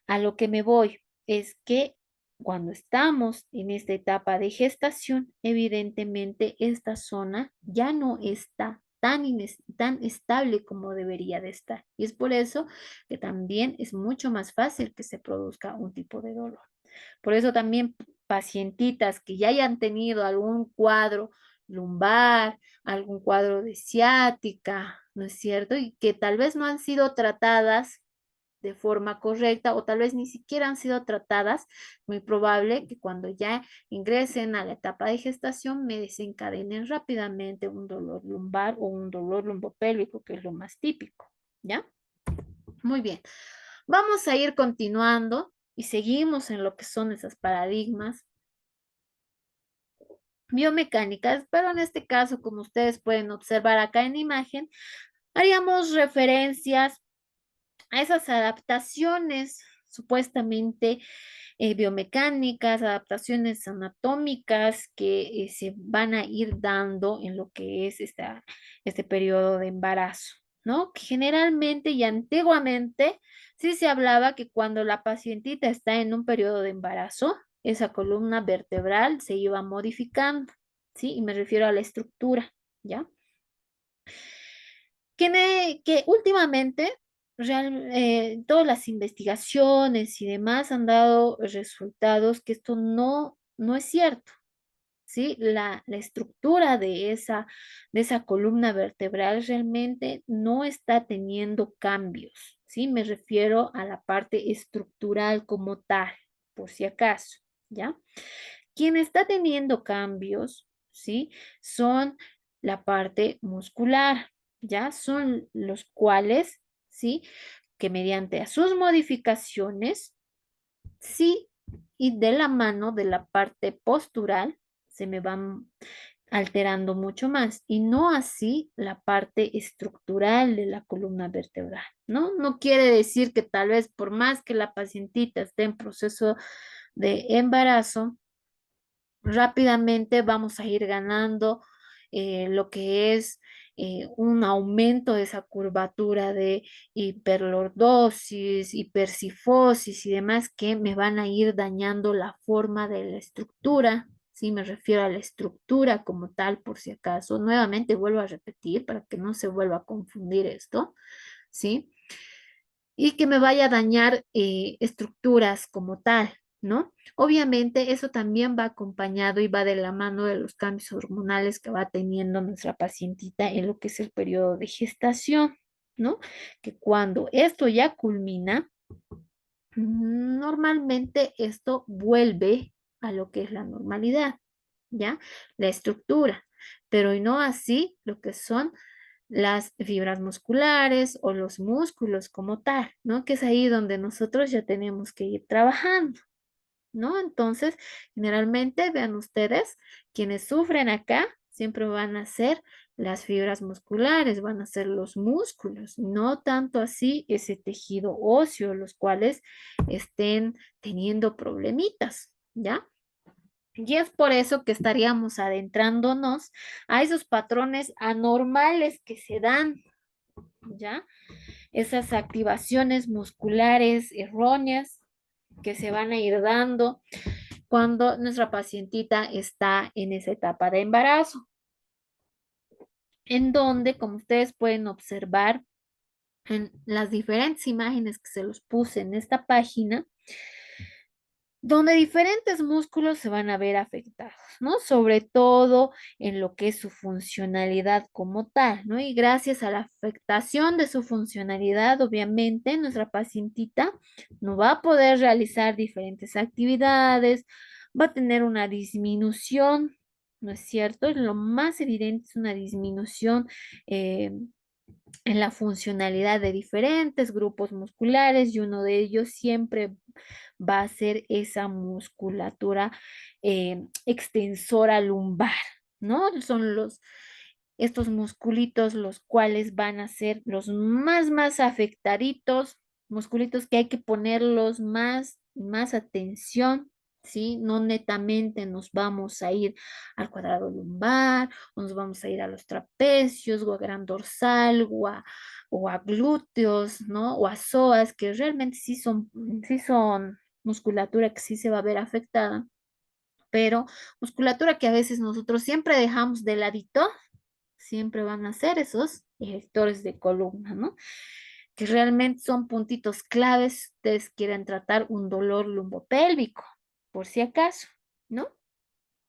[SPEAKER 1] a lo que me voy es que cuando estamos en esta etapa de gestación, evidentemente esta zona ya no está tan estable como debería de estar. Y es por eso que también es mucho más fácil que se produzca un tipo de dolor. Por eso también pacientitas que ya hayan tenido algún cuadro lumbar, algún cuadro de ciática, ¿no es cierto? Y que tal vez no han sido tratadas de forma correcta o tal vez ni siquiera han sido tratadas, muy probable que cuando ya ingresen a la etapa de gestación me desencadenen rápidamente un dolor lumbar o un dolor lumbopélvico, que es lo más típico, ¿ya? Muy bien. Vamos a ir continuando y seguimos en lo que son esas paradigmas biomecánicas, pero en este caso, como ustedes pueden observar acá en imagen, haríamos referencias a esas adaptaciones supuestamente biomecánicas, adaptaciones anatómicas que se van a ir dando en lo que es este periodo de embarazo, ¿no? Que generalmente y antiguamente sí se hablaba que cuando la pacientita está en un periodo de embarazo, esa columna vertebral se iba modificando, ¿sí? Y me refiero a la estructura, ¿ya? Que últimamente todas las investigaciones y demás han dado resultados que esto no es cierto, ¿sí? La estructura de esa columna vertebral realmente no está teniendo cambios, ¿sí? Me refiero a la parte estructural como tal, por si acaso, ¿ya? Quien está teniendo cambios, ¿sí? Son la parte muscular, ¿ya? Son los cuales, ¿sí? Que mediante a sus modificaciones, sí, y de la mano de la parte postural, se me van alterando mucho más y no así la parte estructural de la columna vertebral, ¿no? No quiere decir que tal vez por más que la pacientita esté en proceso de embarazo, rápidamente vamos a ir ganando lo que es un aumento de esa curvatura de hiperlordosis, hipercifosis y demás que me van a ir dañando la forma de la estructura. Sí, me refiero a la estructura como tal, por si acaso. Nuevamente vuelvo a repetir para que no se vuelva a confundir esto, ¿sí? Y que me vaya a dañar estructuras como tal, ¿no? Obviamente eso también va acompañado y va de la mano de los cambios hormonales que va teniendo nuestra pacientita en lo que es el periodo de gestación, ¿no? Que cuando esto ya culmina, normalmente esto vuelve a lo que es la normalidad, ¿ya? La estructura, pero no así lo que son las fibras musculares o los músculos como tal, ¿no? Que es ahí donde nosotros ya tenemos que ir trabajando, ¿no? Entonces, generalmente, vean ustedes, quienes sufren acá siempre van a ser las fibras musculares, van a ser los músculos, no tanto así ese tejido óseo, los cuales estén teniendo problemitas, ¿ya? Y es por eso que estaríamos adentrándonos a esos patrones anormales que se dan, ¿ya? Esas activaciones musculares erróneas que se van a ir dando cuando nuestra pacientita está en esa etapa de embarazo, en donde, como ustedes pueden observar en las diferentes imágenes que se los puse en esta página, donde diferentes músculos se van a ver afectados, ¿no? Sobre todo en lo que es su funcionalidad como tal, ¿no? Y gracias a la afectación de su funcionalidad, obviamente, nuestra pacientita no va a poder realizar diferentes actividades, va a tener una disminución, ¿no es cierto? Lo más evidente es una disminución eh, en la funcionalidad de diferentes grupos musculares y uno de ellos siempre va a ser esa musculatura extensora lumbar, ¿no? Son estos musculitos los cuales van a ser los más afectaditos, musculitos que hay que ponerlos más atención. ¿Sí? No netamente nos vamos a ir al cuadrado lumbar, o nos vamos a ir a los trapecios, o a gran dorsal, o a glúteos, ¿no? O a psoas, que realmente sí son musculatura que sí se va a ver afectada, pero musculatura que a veces nosotros siempre dejamos de ladito, siempre van a ser esos erectores de columna, ¿no? Que realmente son puntitos claves si ustedes quieren tratar un dolor lumbopélvico, por si acaso, ¿no?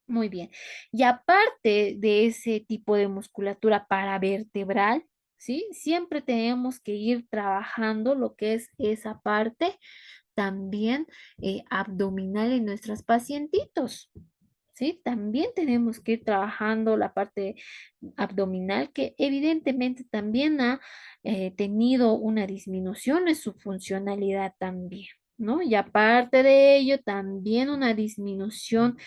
[SPEAKER 1] Muy bien. Y aparte de ese tipo de musculatura paravertebral, ¿sí? Siempre tenemos que ir trabajando lo que es esa parte también abdominal en nuestros pacientitos. ¿Sí? También tenemos que ir trabajando la parte abdominal que evidentemente también ha tenido una disminución en su funcionalidad también, ¿no? Y aparte de ello, también una disminución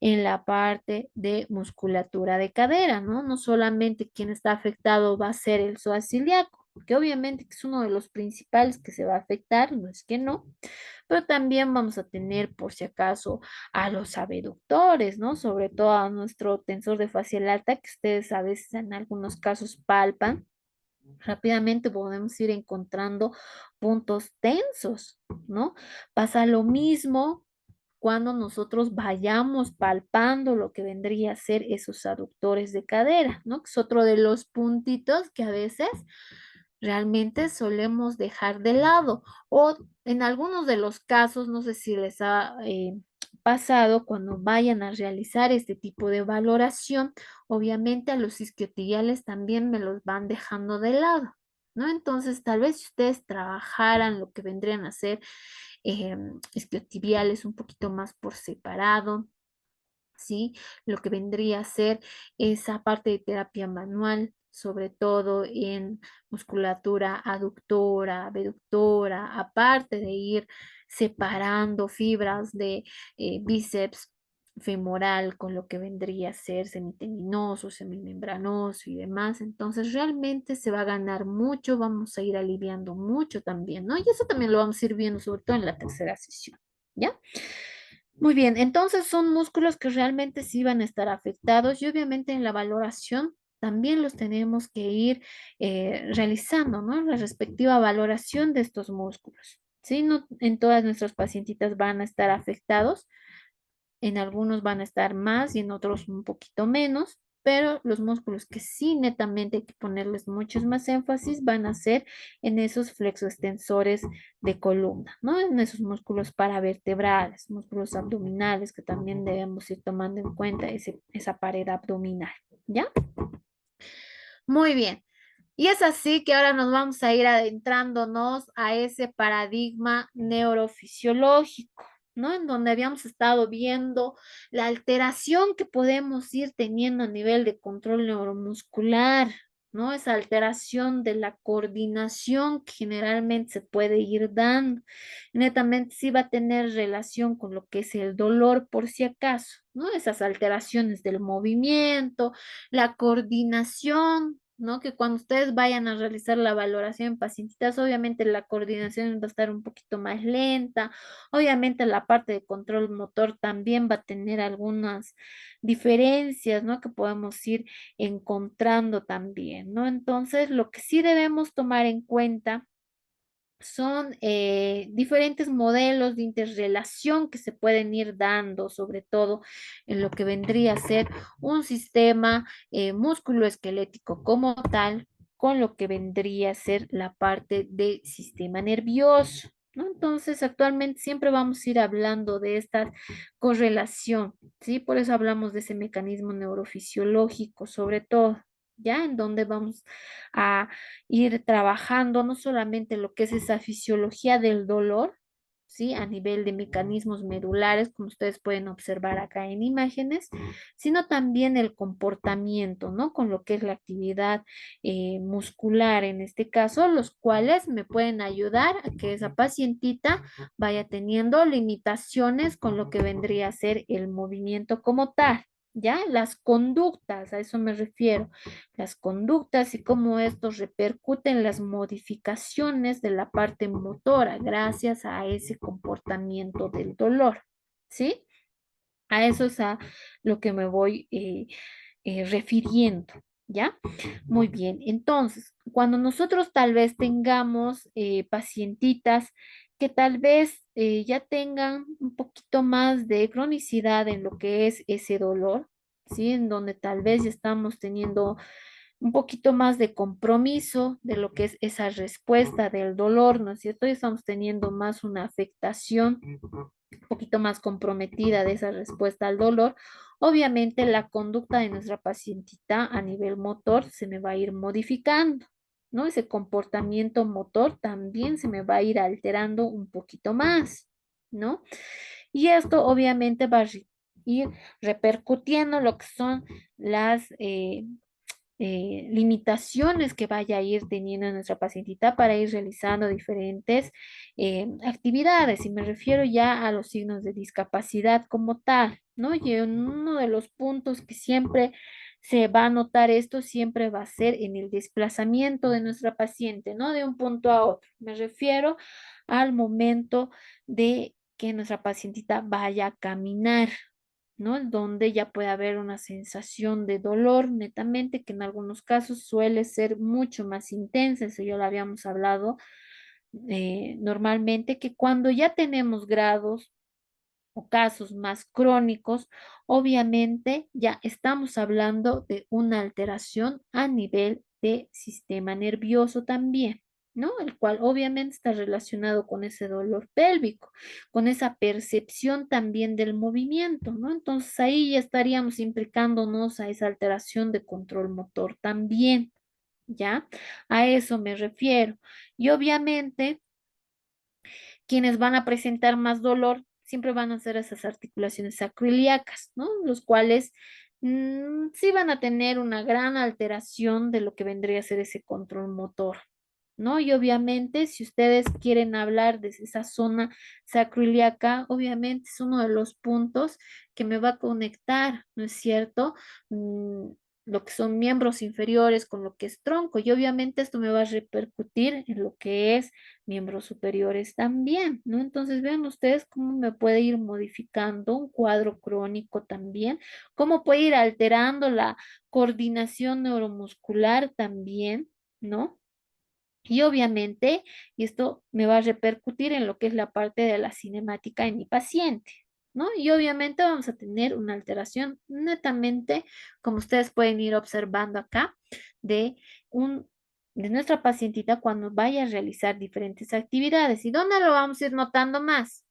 [SPEAKER 1] en la parte de musculatura de cadera, ¿no? No solamente quien está afectado va a ser el psoas ciliaco, que obviamente es uno de los principales que se va a afectar, no es que no, pero también vamos a tener, por si acaso, a los abductores, ¿no? Sobre todo a nuestro tensor de facial alta, que ustedes a veces en algunos casos palpan. Rápidamente podemos ir encontrando puntos tensos, ¿no? Pasa lo mismo cuando nosotros vayamos palpando lo que vendría a ser esos aductores de cadera, ¿no? Que es otro de los puntitos que a veces realmente solemos dejar de lado. O en algunos de los casos, no sé si les ha pasado cuando vayan a realizar este tipo de valoración, obviamente a los isquiotibiales también me los van dejando de lado, ¿no? Entonces, tal vez si ustedes trabajaran lo que vendrían a ser isquiotibiales un poquito más por separado, ¿sí? Lo que vendría a ser esa parte de terapia manual, sobre todo en musculatura aductora, abductora, aparte de ir separando fibras de bíceps femoral con lo que vendría a ser semitendinoso, semimembranoso y demás. Entonces realmente se va a ganar mucho, vamos a ir aliviando mucho también, ¿no? Y eso también lo vamos a ir viendo sobre todo en la tercera sesión, ¿ya? Muy bien, entonces son músculos que realmente sí van a estar afectados y obviamente en la valoración también los tenemos que ir realizando, ¿no? La respectiva valoración de estos músculos. Sí, no en todas nuestras pacientitas van a estar afectados, en algunos van a estar más y en otros un poquito menos, pero los músculos que sí netamente hay que ponerles muchos más énfasis van a ser en esos flexoextensores de columna, ¿no? En esos músculos paravertebrales, músculos abdominales que también debemos ir tomando en cuenta esa pared abdominal, ¿ya? Muy bien. Y es así que ahora nos vamos a ir adentrándonos a ese paradigma neurofisiológico, ¿no? En donde habíamos estado viendo la alteración que podemos ir teniendo a nivel de control neuromuscular, ¿no? Esa alteración de la coordinación que generalmente se puede ir dando. Netamente sí va a tener relación con lo que es el dolor por si acaso, ¿no? Esas alteraciones del movimiento, la coordinación, ¿no? Que cuando ustedes vayan a realizar la valoración en pacientitas, obviamente la coordinación va a estar un poquito más lenta, obviamente la parte de control motor también va a tener algunas diferencias, ¿no? Que podemos ir encontrando también, ¿no? Entonces, lo que sí debemos tomar en cuenta son diferentes modelos de interrelación que se pueden ir dando, sobre todo en lo que vendría a ser un sistema musculoesquelético como tal, con lo que vendría a ser la parte del sistema nervioso, ¿no? Entonces, actualmente siempre vamos a ir hablando de esta correlación, ¿sí? Por eso hablamos de ese mecanismo neurofisiológico, sobre todo. ¿Ya? En donde vamos a ir trabajando no solamente lo que es esa fisiología del dolor, ¿sí? A nivel de mecanismos medulares, como ustedes pueden observar acá en imágenes, sino también el comportamiento, ¿no? Con lo que es la actividad muscular en este caso, los cuales me pueden ayudar a que esa pacientita vaya teniendo limitaciones con lo que vendría a ser el movimiento como tal. ¿Ya? Las conductas, a eso me refiero, las conductas y cómo estos repercuten las modificaciones de la parte motora gracias a ese comportamiento del dolor, ¿sí? A eso es a lo que me voy refiriendo, ¿ya? Muy bien, entonces, cuando nosotros tal vez tengamos pacientitas que tal vez ya tengan un poquito más de cronicidad en lo que es ese dolor, ¿sí? En donde tal vez ya estamos teniendo un poquito más de compromiso de lo que es esa respuesta del dolor, ¿no es cierto? Y estamos teniendo más una afectación un poquito más comprometida de esa respuesta al dolor. Obviamente la conducta de nuestra pacientita a nivel motor se me va a ir modificando, ¿no? Ese comportamiento motor también se me va a ir alterando un poquito más, ¿no? Y esto obviamente va a ir repercutiendo lo que son las limitaciones que vaya a ir teniendo nuestra pacientita para ir realizando diferentes actividades. Y me refiero ya a los signos de discapacidad como tal, ¿no? Y uno de los puntos que siempre se va a notar esto siempre va a ser en el desplazamiento de nuestra paciente, ¿no? De un punto a otro. Me refiero al momento de que nuestra pacientita vaya a caminar, ¿no? En donde ya puede haber una sensación de dolor netamente, que en algunos casos suele ser mucho más intensa, eso ya lo habíamos hablado normalmente, que cuando ya tenemos grados o casos más crónicos, obviamente ya estamos hablando de una alteración a nivel de sistema nervioso también, ¿no? El cual obviamente está relacionado con ese dolor pélvico, con esa percepción también del movimiento, ¿no? Entonces ahí ya estaríamos implicándonos a esa alteración de control motor también, ¿ya? A eso me refiero. Y obviamente quienes van a presentar más dolor siempre van a ser esas articulaciones sacroiliacas, ¿no? Los cuales sí van a tener una gran alteración de lo que vendría a ser ese control motor, ¿no? Y obviamente, si ustedes quieren hablar de esa zona sacroiliaca, obviamente es uno de los puntos que me va a conectar, ¿no es cierto? Mm, lo que son miembros inferiores con lo que es tronco, y obviamente esto me va a repercutir en lo que es miembros superiores también, ¿no? Entonces vean ustedes cómo me puede ir modificando un cuadro crónico también, cómo puede ir alterando la coordinación neuromuscular también, ¿no? Y obviamente, y esto me va a repercutir en lo que es la parte de la cinemática en mi paciente, ¿no? Y obviamente vamos a tener una alteración netamente, como ustedes pueden ir observando acá, de un de nuestra pacientita cuando vaya a realizar diferentes actividades. ¿Y dónde lo vamos a ir notando más?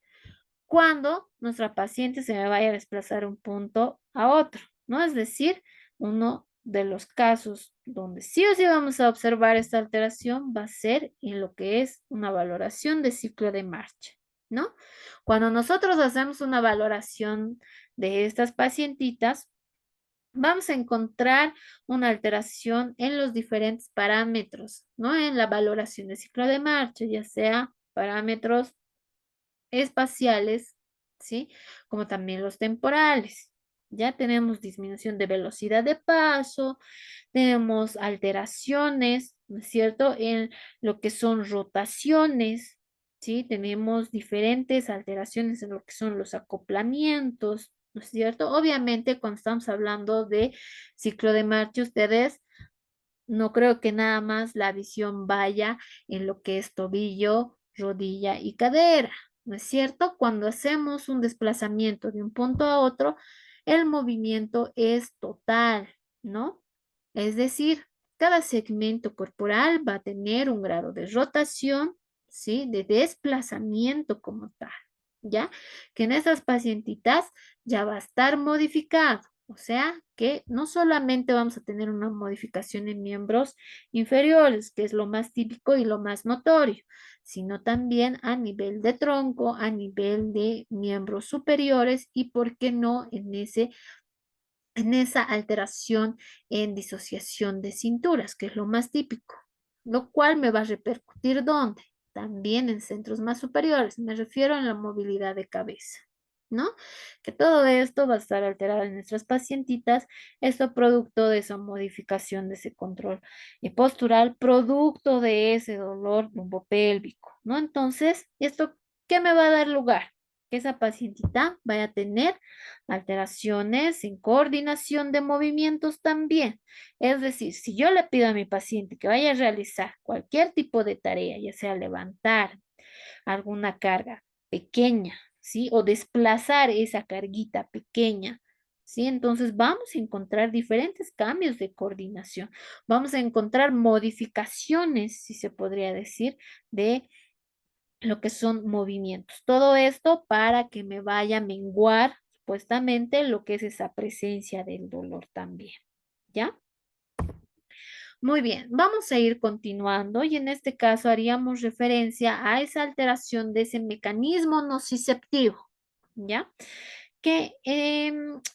[SPEAKER 1] Cuando nuestra paciente se me vaya a desplazar de un punto a otro, ¿no? Es decir, uno de los casos donde sí o sí vamos a observar esta alteración va a ser en lo que es una valoración de ciclo de marcha, ¿no? Cuando nosotros hacemos una valoración de estas pacientitas, vamos a encontrar una alteración en los diferentes parámetros, ¿no? En la valoración de ciclo de marcha, ya sea parámetros espaciales, ¿sí? Como también los temporales. Ya tenemos disminución de velocidad de paso, tenemos alteraciones, ¿no es cierto? En lo que son rotaciones, ¿sí? Tenemos diferentes alteraciones en lo que son los acoplamientos, ¿no es cierto? Obviamente, cuando estamos hablando de ciclo de marcha, ustedes no creo que nada más la visión vaya en lo que es tobillo, rodilla y cadera, ¿no es cierto? Cuando hacemos un desplazamiento de un punto a otro, el movimiento es total, ¿no? Es decir, cada segmento corporal va a tener un grado de rotación, ¿sí? De desplazamiento como tal, ¿ya? Que en esas pacientitas ya va a estar modificado. O sea que no solamente vamos a tener una modificación en miembros inferiores, que es lo más típico y lo más notorio, sino también a nivel de tronco, a nivel de miembros superiores y, ¿por qué no, en esa alteración en disociación de cinturas, que es lo más típico, lo cual me va a repercutir ¿dónde? También en centros más superiores, me refiero a la movilidad de cabeza, ¿no? Que todo esto va a estar alterado en nuestras pacientitas, esto producto de esa modificación de ese control postural, producto de ese dolor lumbopélvico, ¿no? Entonces, ¿esto qué me va a dar lugar? Que esa pacientita vaya a tener alteraciones en coordinación de movimientos también. Es decir, si yo le pido a mi paciente que vaya a realizar cualquier tipo de tarea, ya sea levantar alguna carga pequeña, ¿sí? O desplazar esa carguita pequeña, ¿sí? Entonces vamos a encontrar diferentes cambios de coordinación. Vamos a encontrar modificaciones, si se podría decir, de lo que son movimientos. Todo esto para que me vaya a menguar supuestamente lo que es esa presencia del dolor también. ¿Ya? Muy bien, vamos a ir continuando y en este caso haríamos referencia a esa alteración de ese mecanismo nociceptivo, ¿ya? Que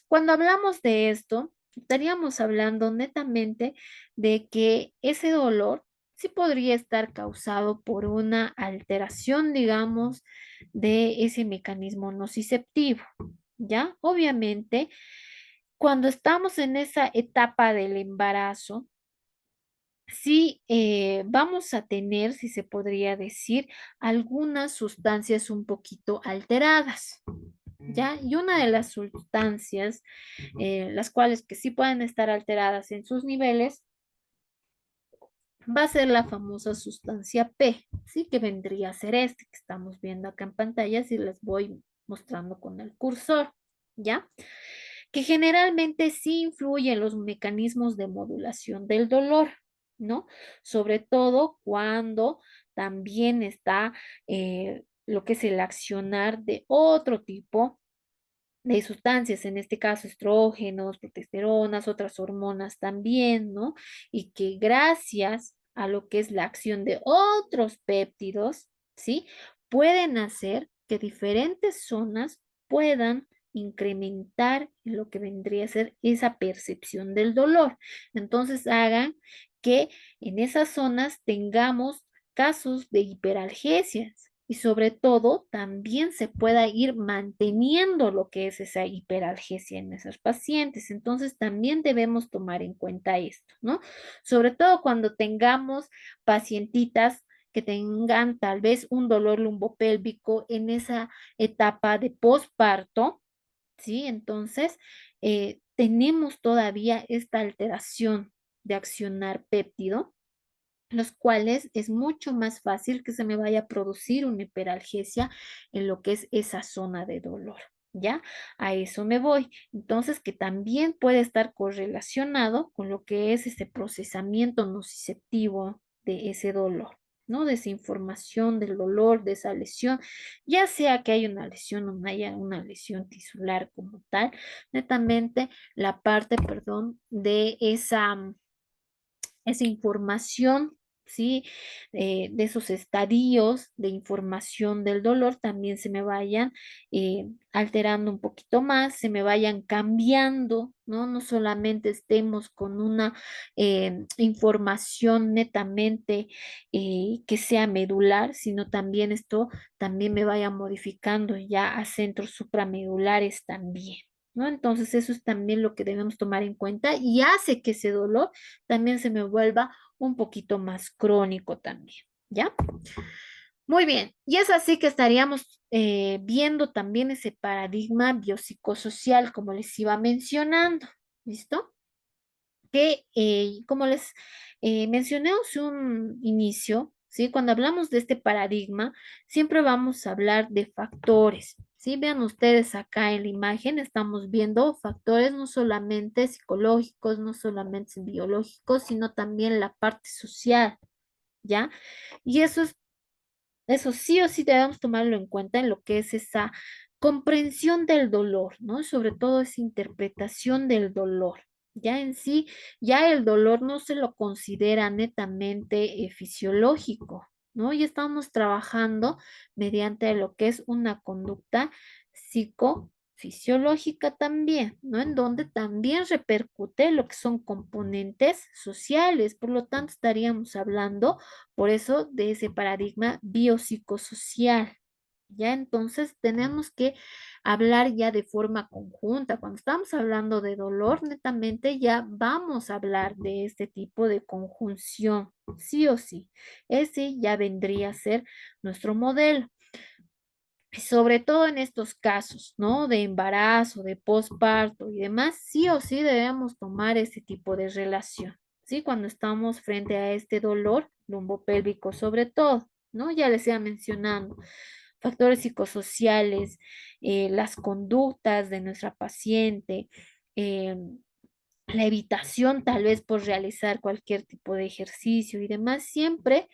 [SPEAKER 1] cuando hablamos de esto, estaríamos hablando netamente de que ese dolor sí podría estar causado por una alteración, digamos, de ese mecanismo nociceptivo, ¿ya? Obviamente, cuando estamos en esa etapa del embarazo, sí, vamos a tener, si se podría decir, algunas sustancias un poquito alteradas, ¿ya? Y una de las sustancias, las cuales que sí pueden estar alteradas en sus niveles, va a ser la famosa sustancia P, ¿sí? Que vendría a ser este que estamos viendo acá en pantalla, si les voy mostrando con el cursor, ¿ya? Que generalmente sí influye en los mecanismos de modulación del dolor, ¿no? Sobre todo cuando también está lo que es el accionar de otro tipo de sustancias, en este caso estrógenos, progesteronas, otras hormonas también, ¿no? Y que gracias a lo que es la acción de otros péptidos, ¿sí? Pueden hacer que diferentes zonas puedan incrementar lo que vendría a ser esa percepción del dolor. Entonces hagan que en esas zonas tengamos casos de hiperalgesias y sobre todo también se pueda ir manteniendo lo que es esa hiperalgesia en esos pacientes. Entonces también debemos tomar en cuenta esto, ¿no? Sobre todo cuando tengamos pacientitas que tengan tal vez un dolor lumbopélvico en esa etapa de posparto, ¿sí? Entonces, tenemos todavía esta alteración de accionar péptido, los cuales es mucho más fácil que se me vaya a producir una hiperalgesia en lo que es esa zona de dolor. ¿Ya? A eso me voy. Entonces, que también puede estar correlacionado con lo que es ese procesamiento nociceptivo de ese dolor, ¿no? De esa información del dolor, de esa lesión, ya sea que haya una lesión o no haya una lesión tisular como tal, netamente la parte, perdón, de esa esa información, ¿sí? De esos estadios de información del dolor también se me vayan alterando un poquito más, se me vayan cambiando, ¿no? No solamente estemos con una información netamente que sea medular, sino también esto también me vaya modificando ya a centros supramedulares también. ¿No? Entonces eso es también lo que debemos tomar en cuenta y hace que ese dolor también se me vuelva un poquito más crónico también, ¿ya? Muy bien, y es así que estaríamos viendo también ese paradigma biopsicosocial, como les iba mencionando, ¿listo? Que, como les mencioné hace un inicio, ¿sí? Cuando hablamos de este paradigma, siempre vamos a hablar de factores, ¿sí? Vean ustedes acá en la imagen, estamos viendo factores no solamente psicológicos, no solamente biológicos, sino también la parte social, ¿ya? Y eso sí o sí debemos tomarlo en cuenta en lo que es esa comprensión del dolor, ¿no? Sobre todo esa interpretación del dolor. Ya en sí, ya el dolor no se lo considera netamente fisiológico, ¿no? Ya estamos trabajando mediante lo que es una conducta psicofisiológica también, ¿no? En donde también repercute lo que son componentes sociales. Por lo tanto, estaríamos hablando por eso, de ese paradigma biopsicosocial. Ya entonces tenemos que hablar ya de forma conjunta. Cuando estamos hablando de dolor, netamente ya vamos a hablar de este tipo de conjunción, sí o sí. Ese ya vendría a ser nuestro modelo. Sobre todo en estos casos, ¿no? De embarazo, de posparto y demás, sí o sí debemos tomar ese tipo de relación, ¿sí? Cuando estamos frente a este dolor lumbopélvico sobre todo, ¿no? Ya les iba mencionando, factores psicosociales, las conductas de nuestra paciente, eh, la evitación tal vez por realizar cualquier tipo de ejercicio y demás, siempre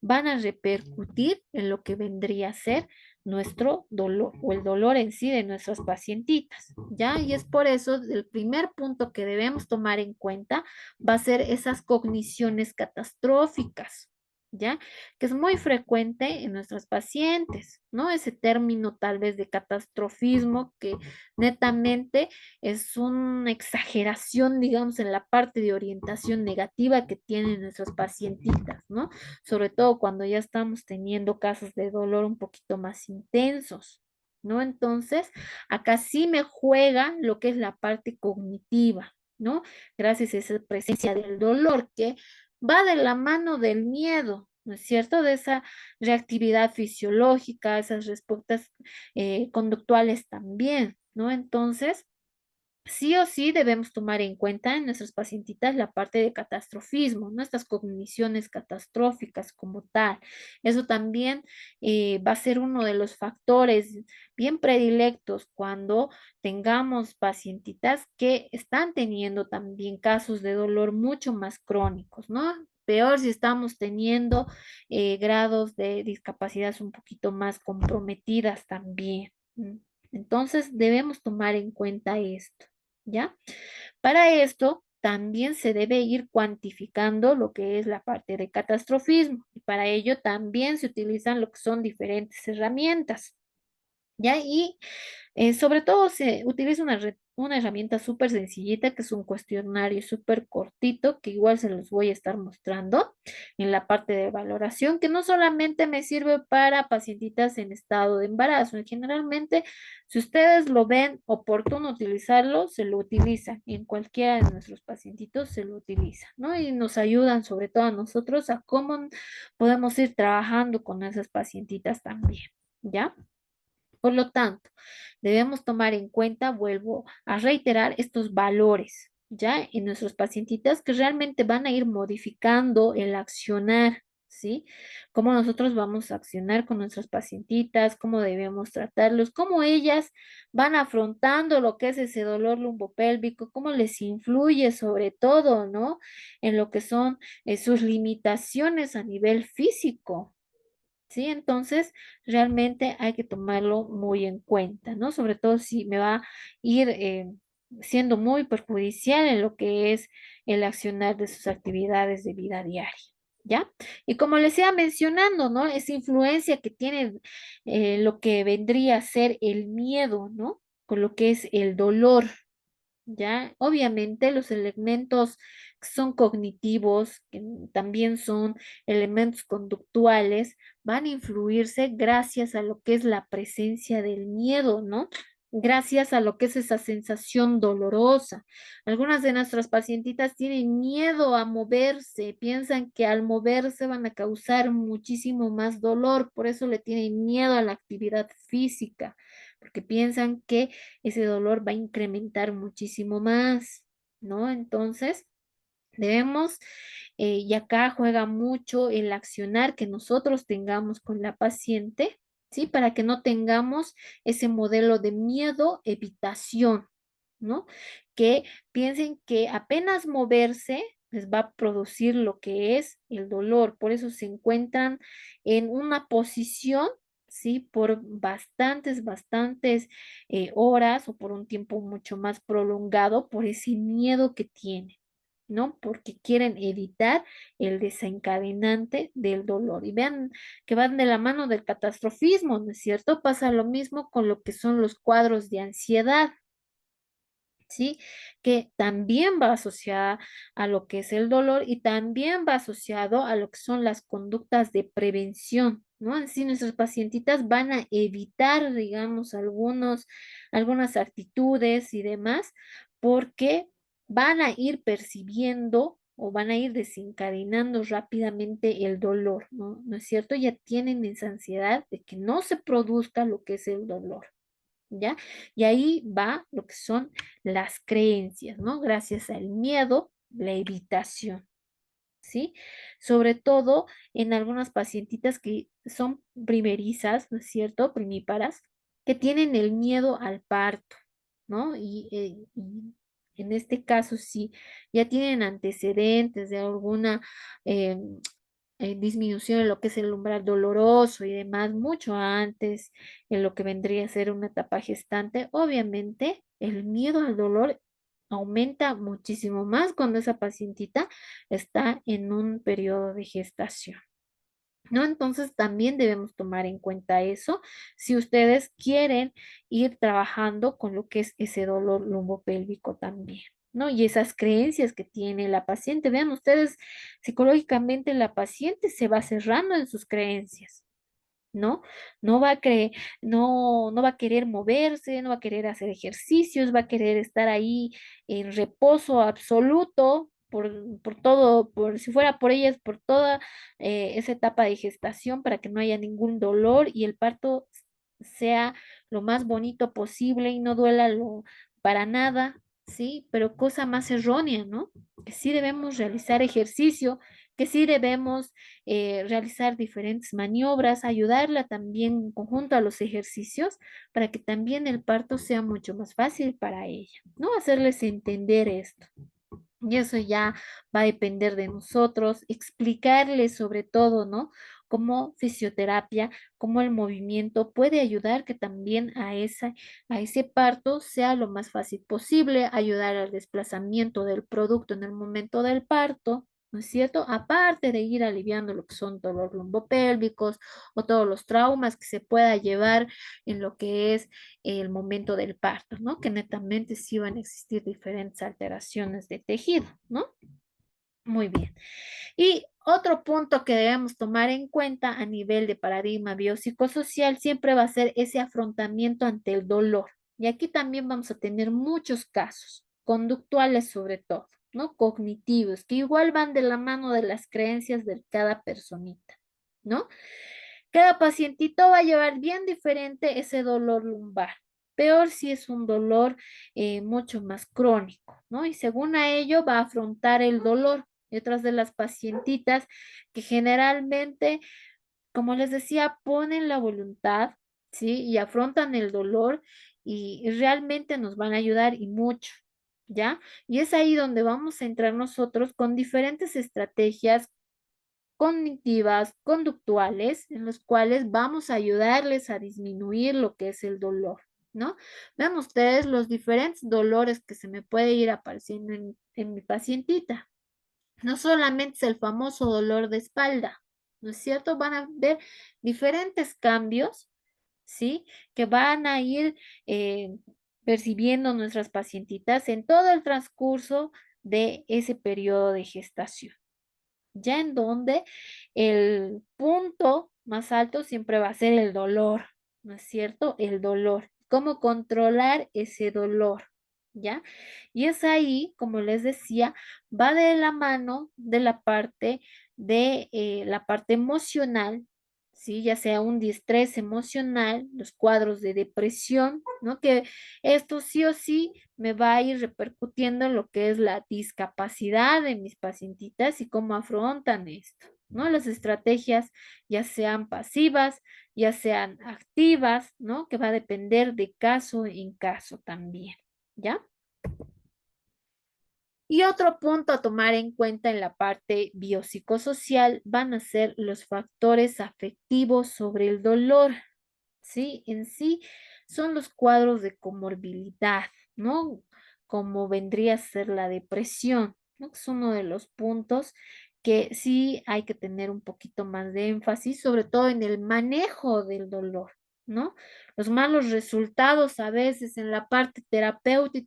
[SPEAKER 1] van a repercutir en lo que vendría a ser nuestro dolor o el dolor en sí de nuestras pacientitas, ¿ya? Y es por eso el primer punto que debemos tomar en cuenta va a ser esas cogniciones catastróficas, ¿ya? Que es muy frecuente en nuestras pacientes, ¿no? Ese término tal vez de catastrofismo que netamente es una exageración, digamos, en la parte de orientación negativa que tienen nuestras pacientitas, ¿no? Sobre todo cuando ya estamos teniendo casos de dolor un poquito más intensos, ¿no? Entonces, acá sí me juega lo que es la parte cognitiva, ¿no? Gracias a esa presencia del dolor que va de la mano del miedo. ¿No es cierto? De esa reactividad fisiológica, esas respuestas conductuales también, ¿no? Entonces, sí o sí debemos tomar en cuenta en nuestras pacientitas la parte de catastrofismo, nuestras cogniciones catastróficas como tal. Eso también va a ser uno de los factores bien predilectos cuando tengamos pacientitas que están teniendo también casos de dolor mucho más crónicos, ¿no? Peor si estamos teniendo grados de discapacidad un poquito más comprometidas también. Entonces debemos tomar en cuenta esto. ¿Ya? Para esto también se debe ir cuantificando lo que es la parte de catastrofismo y para ello también se utilizan lo que son diferentes herramientas. ¿Ya? Y sobre todo se utiliza una herramienta súper sencillita que es un cuestionario súper cortito que igual se los voy a estar mostrando en la parte de valoración que no solamente me sirve para pacientitas en estado de embarazo, generalmente si ustedes lo ven oportuno utilizarlo, se lo utilizan y en cualquiera de nuestros pacientitos se lo utiliza, ¿no? Y nos ayudan sobre todo a nosotros a cómo podemos ir trabajando con esas pacientitas también, ¿ya? Por lo tanto, debemos tomar en cuenta, vuelvo a reiterar, estos valores, ¿ya? En nuestros pacientitas que realmente van a ir modificando el accionar, ¿sí? Cómo nosotros vamos a accionar con nuestras pacientitas, cómo debemos tratarlos, cómo ellas van afrontando lo que es ese dolor lumbopélvico, cómo les influye sobre todo, ¿no? En lo que son sus limitaciones a nivel físico. ¿Sí? Entonces, realmente hay que tomarlo muy en cuenta, ¿no? Sobre todo si me va a ir siendo muy perjudicial en lo que es el accionar de sus actividades de vida diaria. ¿Ya? Y como les iba mencionando, ¿no? Esa influencia que tiene lo que vendría a ser el miedo, ¿no? Con lo que es el dolor, ¿ya? Obviamente los elementos que son cognitivos, que también son elementos conductuales, van a influirse gracias a lo que es la presencia del miedo, ¿no? Gracias a lo que es esa sensación dolorosa. Algunas de nuestras pacientitas tienen miedo a moverse, piensan que al moverse van a causar muchísimo más dolor, por eso le tienen miedo a la actividad física, porque piensan que ese dolor va a incrementar muchísimo más, ¿no? Entonces, debemos, y acá juega mucho el accionar que nosotros tengamos con la paciente, ¿sí? Para que no tengamos ese modelo de miedo, evitación, ¿no? Que piensen que apenas moverse les va a producir lo que es el dolor. Por eso se encuentran en una posición, ¿sí? Por bastantes horas o por un tiempo mucho más prolongado por ese miedo que tienen. ¿No? Porque quieren evitar el desencadenante del dolor. Y vean que van de la mano del catastrofismo, ¿no es cierto? Pasa lo mismo con lo que son los cuadros de ansiedad. ¿Sí? Que también va asociada a lo que es el dolor y también va asociado a lo que son las conductas de prevención, ¿no? Así nuestras pacientitas van a evitar, digamos, algunas actitudes y demás, porque van a ir percibiendo o van a ir desencadenando rápidamente el dolor, ¿no? ¿No es cierto? Ya tienen esa ansiedad de que no se produzca lo que es el dolor. ¿Ya? Y ahí va lo que son las creencias, ¿no? Gracias al miedo, la evitación, ¿sí? Sobre todo en algunas pacientitas que son primerizas, ¿no es cierto? Primíparas, que tienen el miedo al parto, ¿no? Y en este caso, sí, ya tienen antecedentes de alguna eh, disminución en lo que es el umbral doloroso y demás, mucho antes en lo que vendría a ser una etapa gestante, obviamente el miedo al dolor aumenta muchísimo más cuando esa pacientita está en un periodo de gestación. ¿No? Entonces también debemos tomar en cuenta eso si ustedes quieren ir trabajando con lo que es ese dolor lumbopélvico también, ¿no? Y esas creencias que tiene la paciente. Vean ustedes, psicológicamente la paciente se va cerrando en sus creencias. ¿No? No va a no va a querer moverse, no va a querer hacer ejercicios, va a querer estar ahí en reposo absoluto por todo, por si fuera por ellas, por toda esa etapa de gestación para que no haya ningún dolor y el parto sea lo más bonito posible y no duela para nada, ¿sí? Pero cosa más errónea, ¿no? Que sí debemos realizar ejercicio, que sí debemos realizar diferentes maniobras, ayudarla también en conjunto a los ejercicios para que también el parto sea mucho más fácil para ella, ¿no? Hacerles entender esto. Y eso ya va a depender de nosotros, explicarles sobre todo, ¿no? Cómo fisioterapia, cómo el movimiento puede ayudar que también a ese parto sea lo más fácil posible, ayudar al desplazamiento del producto en el momento del parto, ¿no es cierto? Aparte de ir aliviando lo que son dolor lumbopélvicos o todos los traumas que se pueda llevar en lo que es el momento del parto, ¿no? Que netamente sí van a existir diferentes alteraciones de tejido, ¿no? Muy bien. Y otro punto que debemos tomar en cuenta a nivel de paradigma biopsicosocial siempre va a ser ese afrontamiento ante el dolor. Y aquí también vamos a tener muchos casos, conductuales sobre todo, ¿no? Cognitivos, que igual van de la mano de las creencias de cada personita, ¿no? Cada pacientito va a llevar bien diferente ese dolor lumbar. Peor si es un dolor mucho más crónico, ¿no? Y según a ello va a afrontar el dolor. Y otras de las pacientitas que generalmente, como les decía, ponen la voluntad, ¿sí? Y afrontan el dolor y realmente nos van a ayudar y mucho, ¿ya? Y es ahí donde vamos a entrar nosotros con diferentes estrategias cognitivas, conductuales, en los cuales vamos a ayudarles a disminuir lo que es el dolor, ¿no? Vean ustedes los diferentes dolores que se me puede ir apareciendo en mi pacientita. No solamente es el famoso dolor de espalda, ¿no es cierto? Van a ver diferentes cambios, ¿sí? Que van a ir eh, percibiendo nuestras pacientitas en todo el transcurso de ese periodo de gestación, ya en donde el punto más alto siempre va a ser el dolor, ¿no es cierto? El dolor. ¿Cómo controlar ese dolor? ¿Ya? Y es ahí, como les decía, va de la mano de la parte emocional, ¿sí? Ya sea un distrés emocional, los cuadros de depresión, ¿no? Que esto sí o sí me va a ir repercutiendo en lo que es la discapacidad de mis pacientitas y cómo afrontan esto, ¿no? Las estrategias, ya sean pasivas, ya sean activas, ¿no? Que va a depender de caso en caso también, ¿ya? Y otro punto a tomar en cuenta en la parte biopsicosocial van a ser los factores afectivos sobre el dolor. ¿Sí? En sí son los cuadros de comorbilidad, ¿no? Como vendría a ser la depresión, ¿no? Que es uno de los puntos que sí hay que tener un poquito más de énfasis, sobre todo en el manejo del dolor, ¿no? Los malos resultados a veces en la parte terapéutica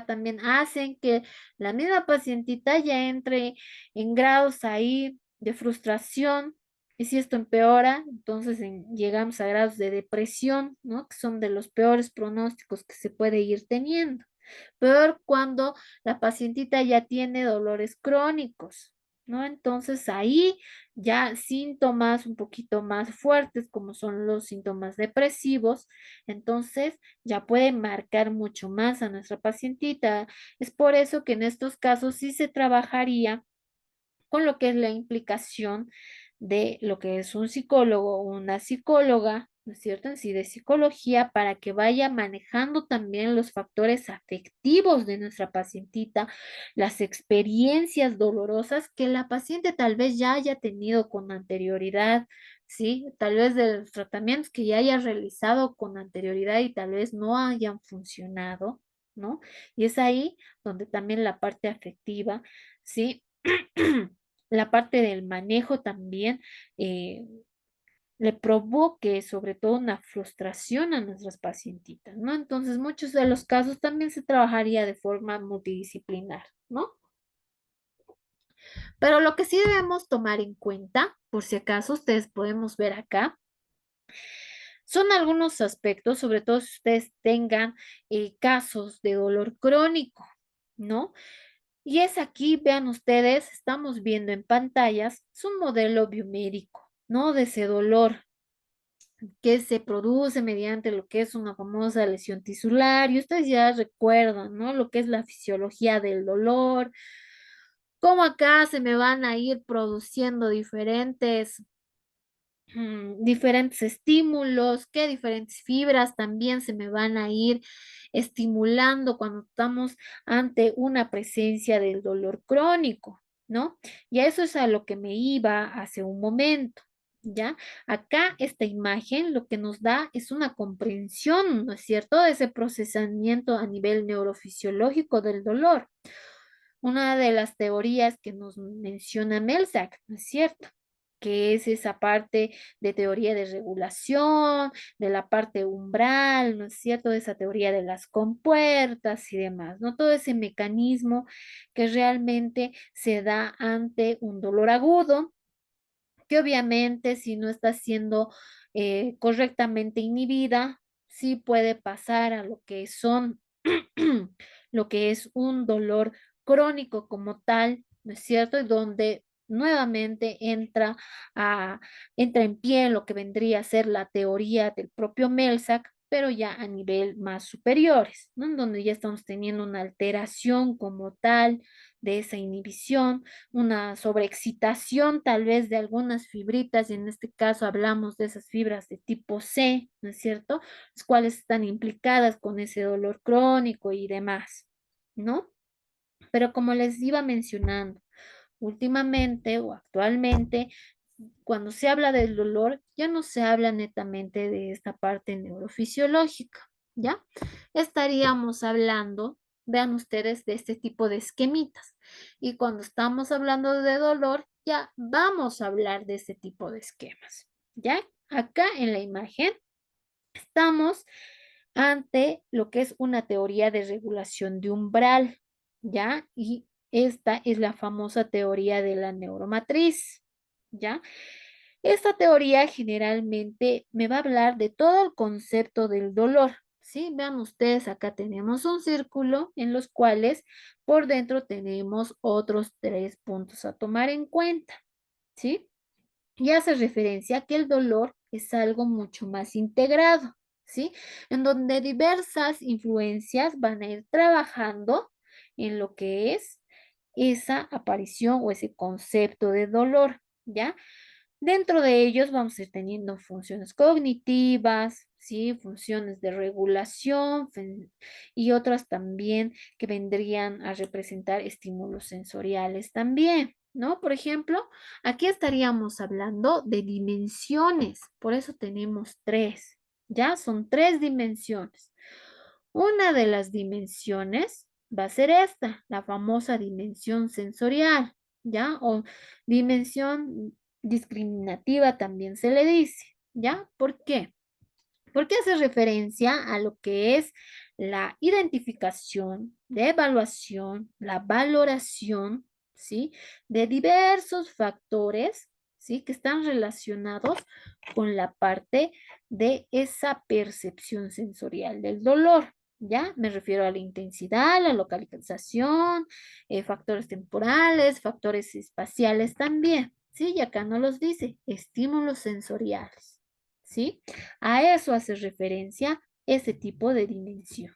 [SPEAKER 1] también hacen que la misma pacientita ya entre en grados ahí de frustración, y si esto empeora, entonces llegamos a grados de depresión, ¿no? Que son de los peores pronósticos que se puede ir teniendo. Peor cuando la pacientita ya tiene dolores crónicos, ¿no? Entonces ahí ya síntomas un poquito más fuertes, como son los síntomas depresivos, entonces ya puede marcar mucho más a nuestra pacientita. Es por eso que en estos casos sí se trabajaría con lo que es la implicación de lo que es un psicólogo o una psicóloga, ¿no es cierto? En sí de psicología, para que vaya manejando también los factores afectivos de nuestra pacientita, las experiencias dolorosas que la paciente tal vez ya haya tenido con anterioridad, ¿sí? Tal vez de los tratamientos que ya haya realizado con anterioridad y tal vez no hayan funcionado, ¿no? Y es ahí donde también la parte afectiva, ¿sí? La parte del manejo también eh, le provoque sobre todo una frustración a nuestras pacientitas, ¿no? Entonces, muchos de los casos también se trabajaría de forma multidisciplinar, ¿no? Pero lo que sí debemos tomar en cuenta, por si acaso ustedes podemos ver acá, son algunos aspectos, sobre todo si ustedes tengan casos de dolor crónico, ¿no? Y es aquí, vean ustedes, estamos viendo en pantallas, es un modelo biomédico, ¿no? De ese dolor que se produce mediante lo que es una famosa lesión tisular. Y ustedes ya recuerdan, ¿no? Lo que es la fisiología del dolor, cómo acá se me van a ir produciendo diferentes estímulos, qué diferentes fibras también se me van a ir estimulando cuando estamos ante una presencia del dolor crónico, ¿no? Y a eso es a lo que me iba hace un momento. ¿Ya? Acá esta imagen lo que nos da es una comprensión, ¿no es cierto?, de ese procesamiento a nivel neurofisiológico del dolor. Una de las teorías que nos menciona Melzack, ¿no es cierto? Que es esa parte de teoría de regulación, de la parte umbral, ¿no es cierto? De esa teoría de las compuertas y demás, ¿no? Todo ese mecanismo que realmente se da ante un dolor agudo, que obviamente si no está siendo correctamente inhibida, sí puede pasar a lo que son, lo que es un dolor crónico como tal, ¿no es cierto? Y donde nuevamente entra en pie lo que vendría a ser la teoría del propio Melzack, pero ya a nivel más superiores, ¿no? En donde ya estamos teniendo una alteración como tal de esa inhibición, una sobreexcitación tal vez de algunas fibritas, y en este caso hablamos de esas fibras de tipo C, ¿no es cierto? Las cuales están implicadas con ese dolor crónico y demás, ¿no? Pero como les iba mencionando, últimamente o actualmente, cuando se habla del dolor, ya no se habla netamente de esta parte neurofisiológica. ¿ya? Estaríamos hablando, vean ustedes, de este tipo de esquemitas. Y cuando estamos hablando de dolor, ya vamos a hablar de este tipo de esquemas, ¿ya? Acá en la imagen estamos ante lo que es una teoría de regulación de umbral, ¿ya? Y esta es la famosa teoría de la neuromatriz, ¿ya? Esta teoría generalmente me va a hablar de todo el concepto del dolor, ¿sí? Vean ustedes, acá tenemos un círculo en los cuales por dentro tenemos otros 3 puntos a tomar en cuenta, ¿sí? Y hace referencia a que el dolor es algo mucho más integrado, ¿sí? En donde diversas influencias van a ir trabajando en lo que es esa aparición o ese concepto de dolor, ¿ya? Dentro de ellos vamos a ir teniendo funciones cognitivas, ¿sí? Funciones de regulación y otras también que vendrían a representar estímulos sensoriales también, ¿no? Por ejemplo, aquí estaríamos hablando de dimensiones, por eso tenemos tres, ¿ya? Son 3 dimensiones. Una de las dimensiones va a ser esta, la famosa dimensión sensorial, ¿ya? O dimensión discriminativa también se le dice, ¿ya? ¿Por qué? Porque hace referencia a lo que es la identificación, la evaluación, la valoración, ¿sí? De diversos factores, ¿sí? Que están relacionados con la parte de esa percepción sensorial del dolor. ¿Ya? Me refiero a la intensidad, la localización, factores temporales, factores espaciales también, ¿sí? Y acá no los dice, estímulos sensoriales, ¿sí? A eso hace referencia ese tipo de dimensión,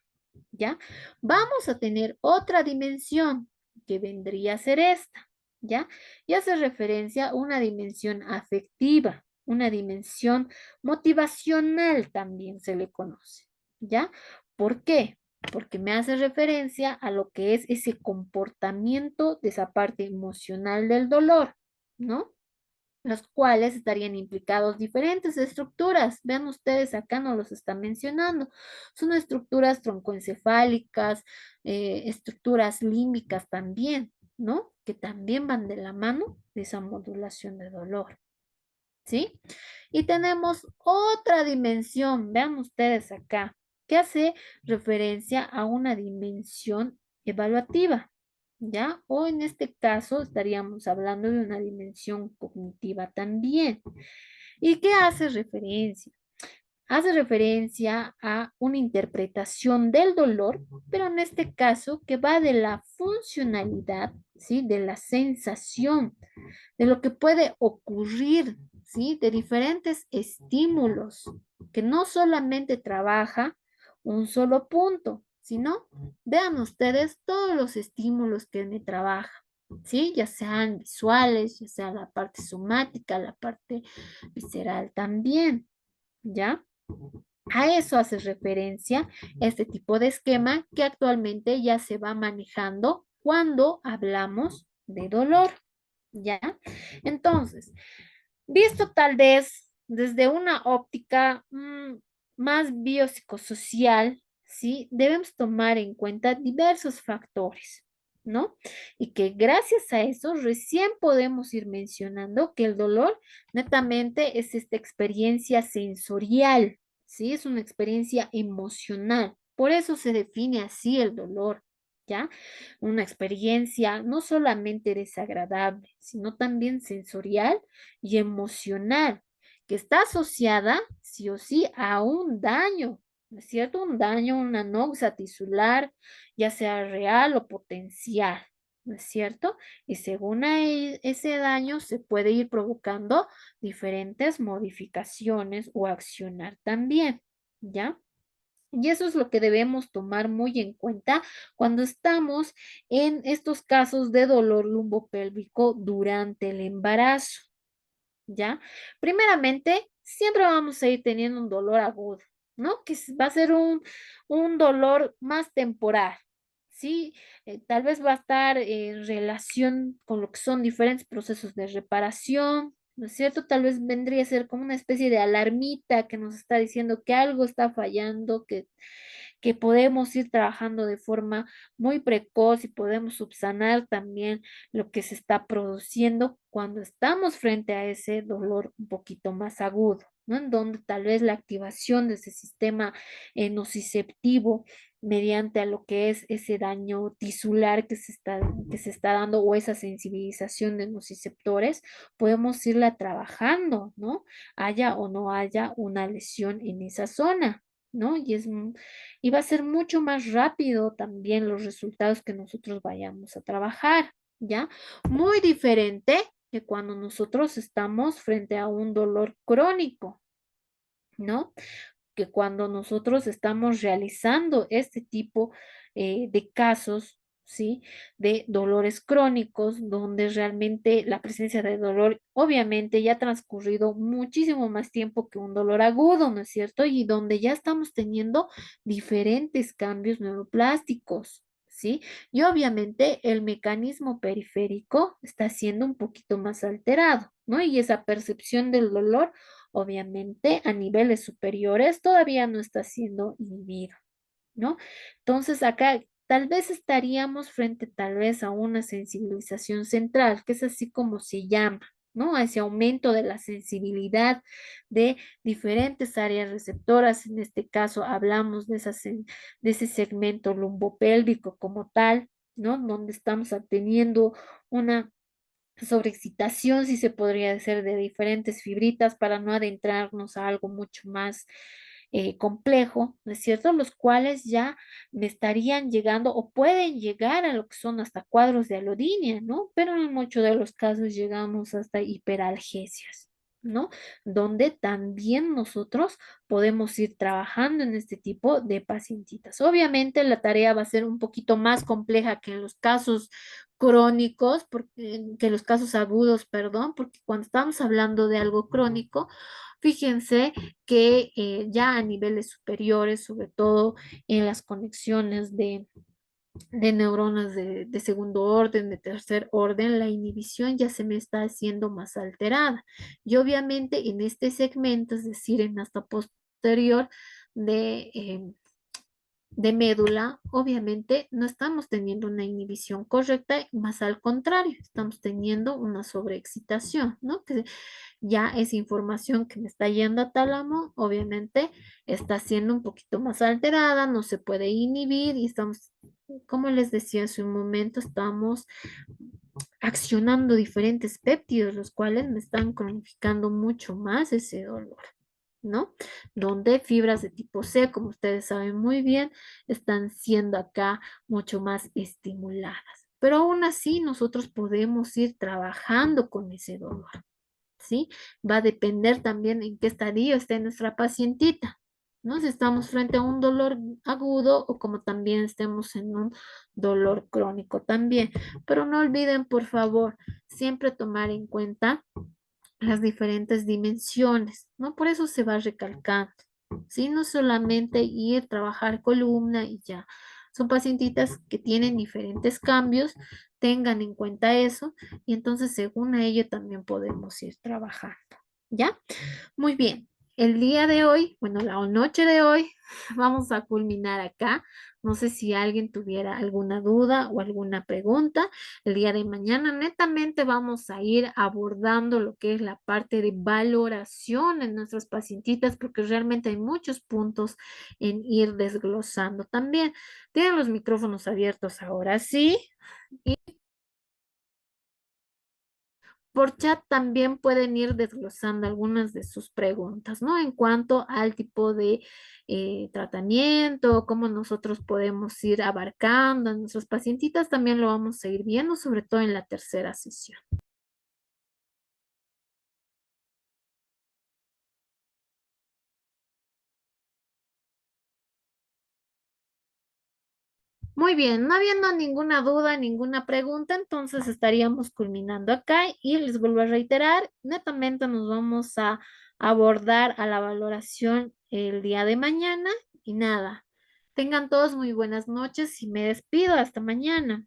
[SPEAKER 1] ¿ya? Vamos a tener otra dimensión que vendría a ser esta, ¿ya? Y hace referencia a una dimensión afectiva, una dimensión motivacional también se le conoce, ¿ya? ¿Por qué? Porque me hace referencia a lo que es ese comportamiento de esa parte emocional del dolor, ¿no? Los cuales estarían implicados diferentes estructuras. Vean ustedes, acá no los están mencionando. Son estructuras troncoencefálicas, estructuras límbicas también, ¿no? Que también van de la mano de esa modulación de dolor, ¿sí? Y tenemos otra dimensión, vean ustedes acá, que hace referencia a una dimensión evaluativa, ¿ya? O en este caso estaríamos hablando de una dimensión cognitiva también. ¿Y qué hace referencia? Hace referencia a una interpretación del dolor, pero en este caso que va de la funcionalidad, ¿sí? De la sensación, de lo que puede ocurrir, ¿sí? De diferentes estímulos, que no solamente trabaja un solo punto, sino vean ustedes todos los estímulos que me trabaja, ¿sí? Ya sean visuales, ya sea la parte somática, la parte visceral también, ¿ya? A eso hace referencia este tipo de esquema que actualmente ya se va manejando cuando hablamos de dolor, ¿ya? Entonces, visto tal vez desde una óptica más biopsicosocial, ¿sí? Debemos tomar en cuenta diversos factores, ¿no? Y que gracias a eso recién podemos ir mencionando que el dolor netamente es esta experiencia sensorial, ¿sí? Es una experiencia emocional. Por eso se define así el dolor, ¿ya? Una experiencia no solamente desagradable, sino también sensorial y emocional, que está asociada sí o sí a un daño, ¿no es cierto? Un daño, una noxa tisular, ya sea real o potencial, ¿no es cierto? Y según ese daño se puede ir provocando diferentes modificaciones o accionar también, ¿ya? Y eso es lo que debemos tomar muy en cuenta cuando estamos en estos casos de dolor lumbopélvico durante el embarazo. ¿Ya? Primeramente, siempre vamos a ir teniendo un dolor agudo, ¿no? Va a ser un dolor más temporal, ¿sí? Tal vez va a estar en relación con lo que son diferentes procesos de reparación, ¿no es cierto? Tal vez vendría a ser como una especie de alarmita que nos está diciendo que algo está fallando, que podemos ir trabajando de forma muy precoz y podemos subsanar también lo que se está produciendo cuando estamos frente a ese dolor un poquito más agudo, ¿no? En donde tal vez la activación de ese sistema nociceptivo mediante a lo que es ese daño tisular que se está dando o esa sensibilización de nociceptores, podemos irla trabajando, ¿no? Haya o no haya una lesión en esa zona. ¿No? Y va a ser mucho más rápido también los resultados que nosotros vayamos a trabajar, ¿ya? Muy diferente que cuando nosotros estamos frente a un dolor crónico, ¿no? Que cuando nosotros estamos realizando este tipo de casos, ¿sí? De dolores crónicos, donde realmente la presencia de dolor obviamente ya ha transcurrido muchísimo más tiempo que un dolor agudo, ¿no es cierto? Y donde ya estamos teniendo diferentes cambios neuroplásticos. ¿Sí? Y obviamente el mecanismo periférico está siendo un poquito más alterado, ¿no? Y esa percepción del dolor obviamente a niveles superiores todavía no está siendo inhibido, ¿no? Entonces acá tal vez estaríamos frente tal vez a una sensibilización central, que es así como se llama, ¿no? A ese aumento de la sensibilidad de diferentes áreas receptoras. En este caso hablamos de ese segmento lumbopélvico como tal, ¿no? Donde estamos teniendo una sobreexcitación, si se podría decir, de diferentes fibritas para no adentrarnos a algo mucho más complejo, ¿no es cierto? Los cuales ya me estarían llegando o pueden llegar a lo que son hasta cuadros de alodinia, ¿no? Pero en muchos de los casos llegamos hasta hiperalgesias, ¿no? Donde también nosotros podemos ir trabajando en este tipo de pacientitas. Obviamente la tarea va a ser un poquito más compleja que en los casos crónicos, porque, que los casos agudos, perdón, porque cuando estamos hablando de algo crónico, fíjense que ya a niveles superiores, sobre todo en las conexiones de neuronas de segundo orden, de tercer orden, la inhibición ya se me está haciendo más alterada. Y obviamente en este segmento, es decir, en hasta posterior de médula, obviamente no estamos teniendo una inhibición correcta, más al contrario, estamos teniendo una sobreexcitación, ¿no? Que ya esa información que me está yendo a tálamo, obviamente está siendo un poquito más alterada, no se puede inhibir y estamos, como les decía hace un momento, estamos accionando diferentes péptidos, los cuales me están cronificando mucho más ese dolor. ¿No? Donde fibras de tipo C, como ustedes saben muy bien, están siendo acá mucho más estimuladas. Pero aún así nosotros podemos ir trabajando con ese dolor, ¿sí? Va a depender también en qué estadio esté nuestra pacientita, ¿no? Si estamos frente a un dolor agudo o como también estemos en un dolor crónico también. Pero no olviden, por favor, siempre tomar en cuenta las diferentes dimensiones, ¿no? Por eso se va recalcando, ¿sí? No solamente ir, trabajar columna y ya. Son pacientitas que tienen diferentes cambios, tengan en cuenta eso y entonces según a ello también podemos ir trabajando, ¿ya? Muy bien. El día de hoy, bueno, la noche de hoy, vamos a culminar acá. No sé si alguien tuviera alguna duda o alguna pregunta. El día de mañana, netamente vamos a ir abordando lo que es la parte de valoración en nuestras pacientitas, porque realmente hay muchos puntos en ir desglosando también. Tienen los micrófonos abiertos ahora, sí. Por chat también pueden ir desglosando algunas de sus preguntas, ¿no? En cuanto al tipo de tratamiento, cómo nosotros podemos ir abarcando a nuestros pacientitas, también lo vamos a ir viendo, sobre todo en la tercera sesión. Muy bien, no habiendo ninguna duda, ninguna pregunta, entonces estaríamos culminando acá y les vuelvo a reiterar, netamente nos vamos a abordar a la valoración el día de mañana y nada, tengan todos muy buenas noches y me despido hasta mañana.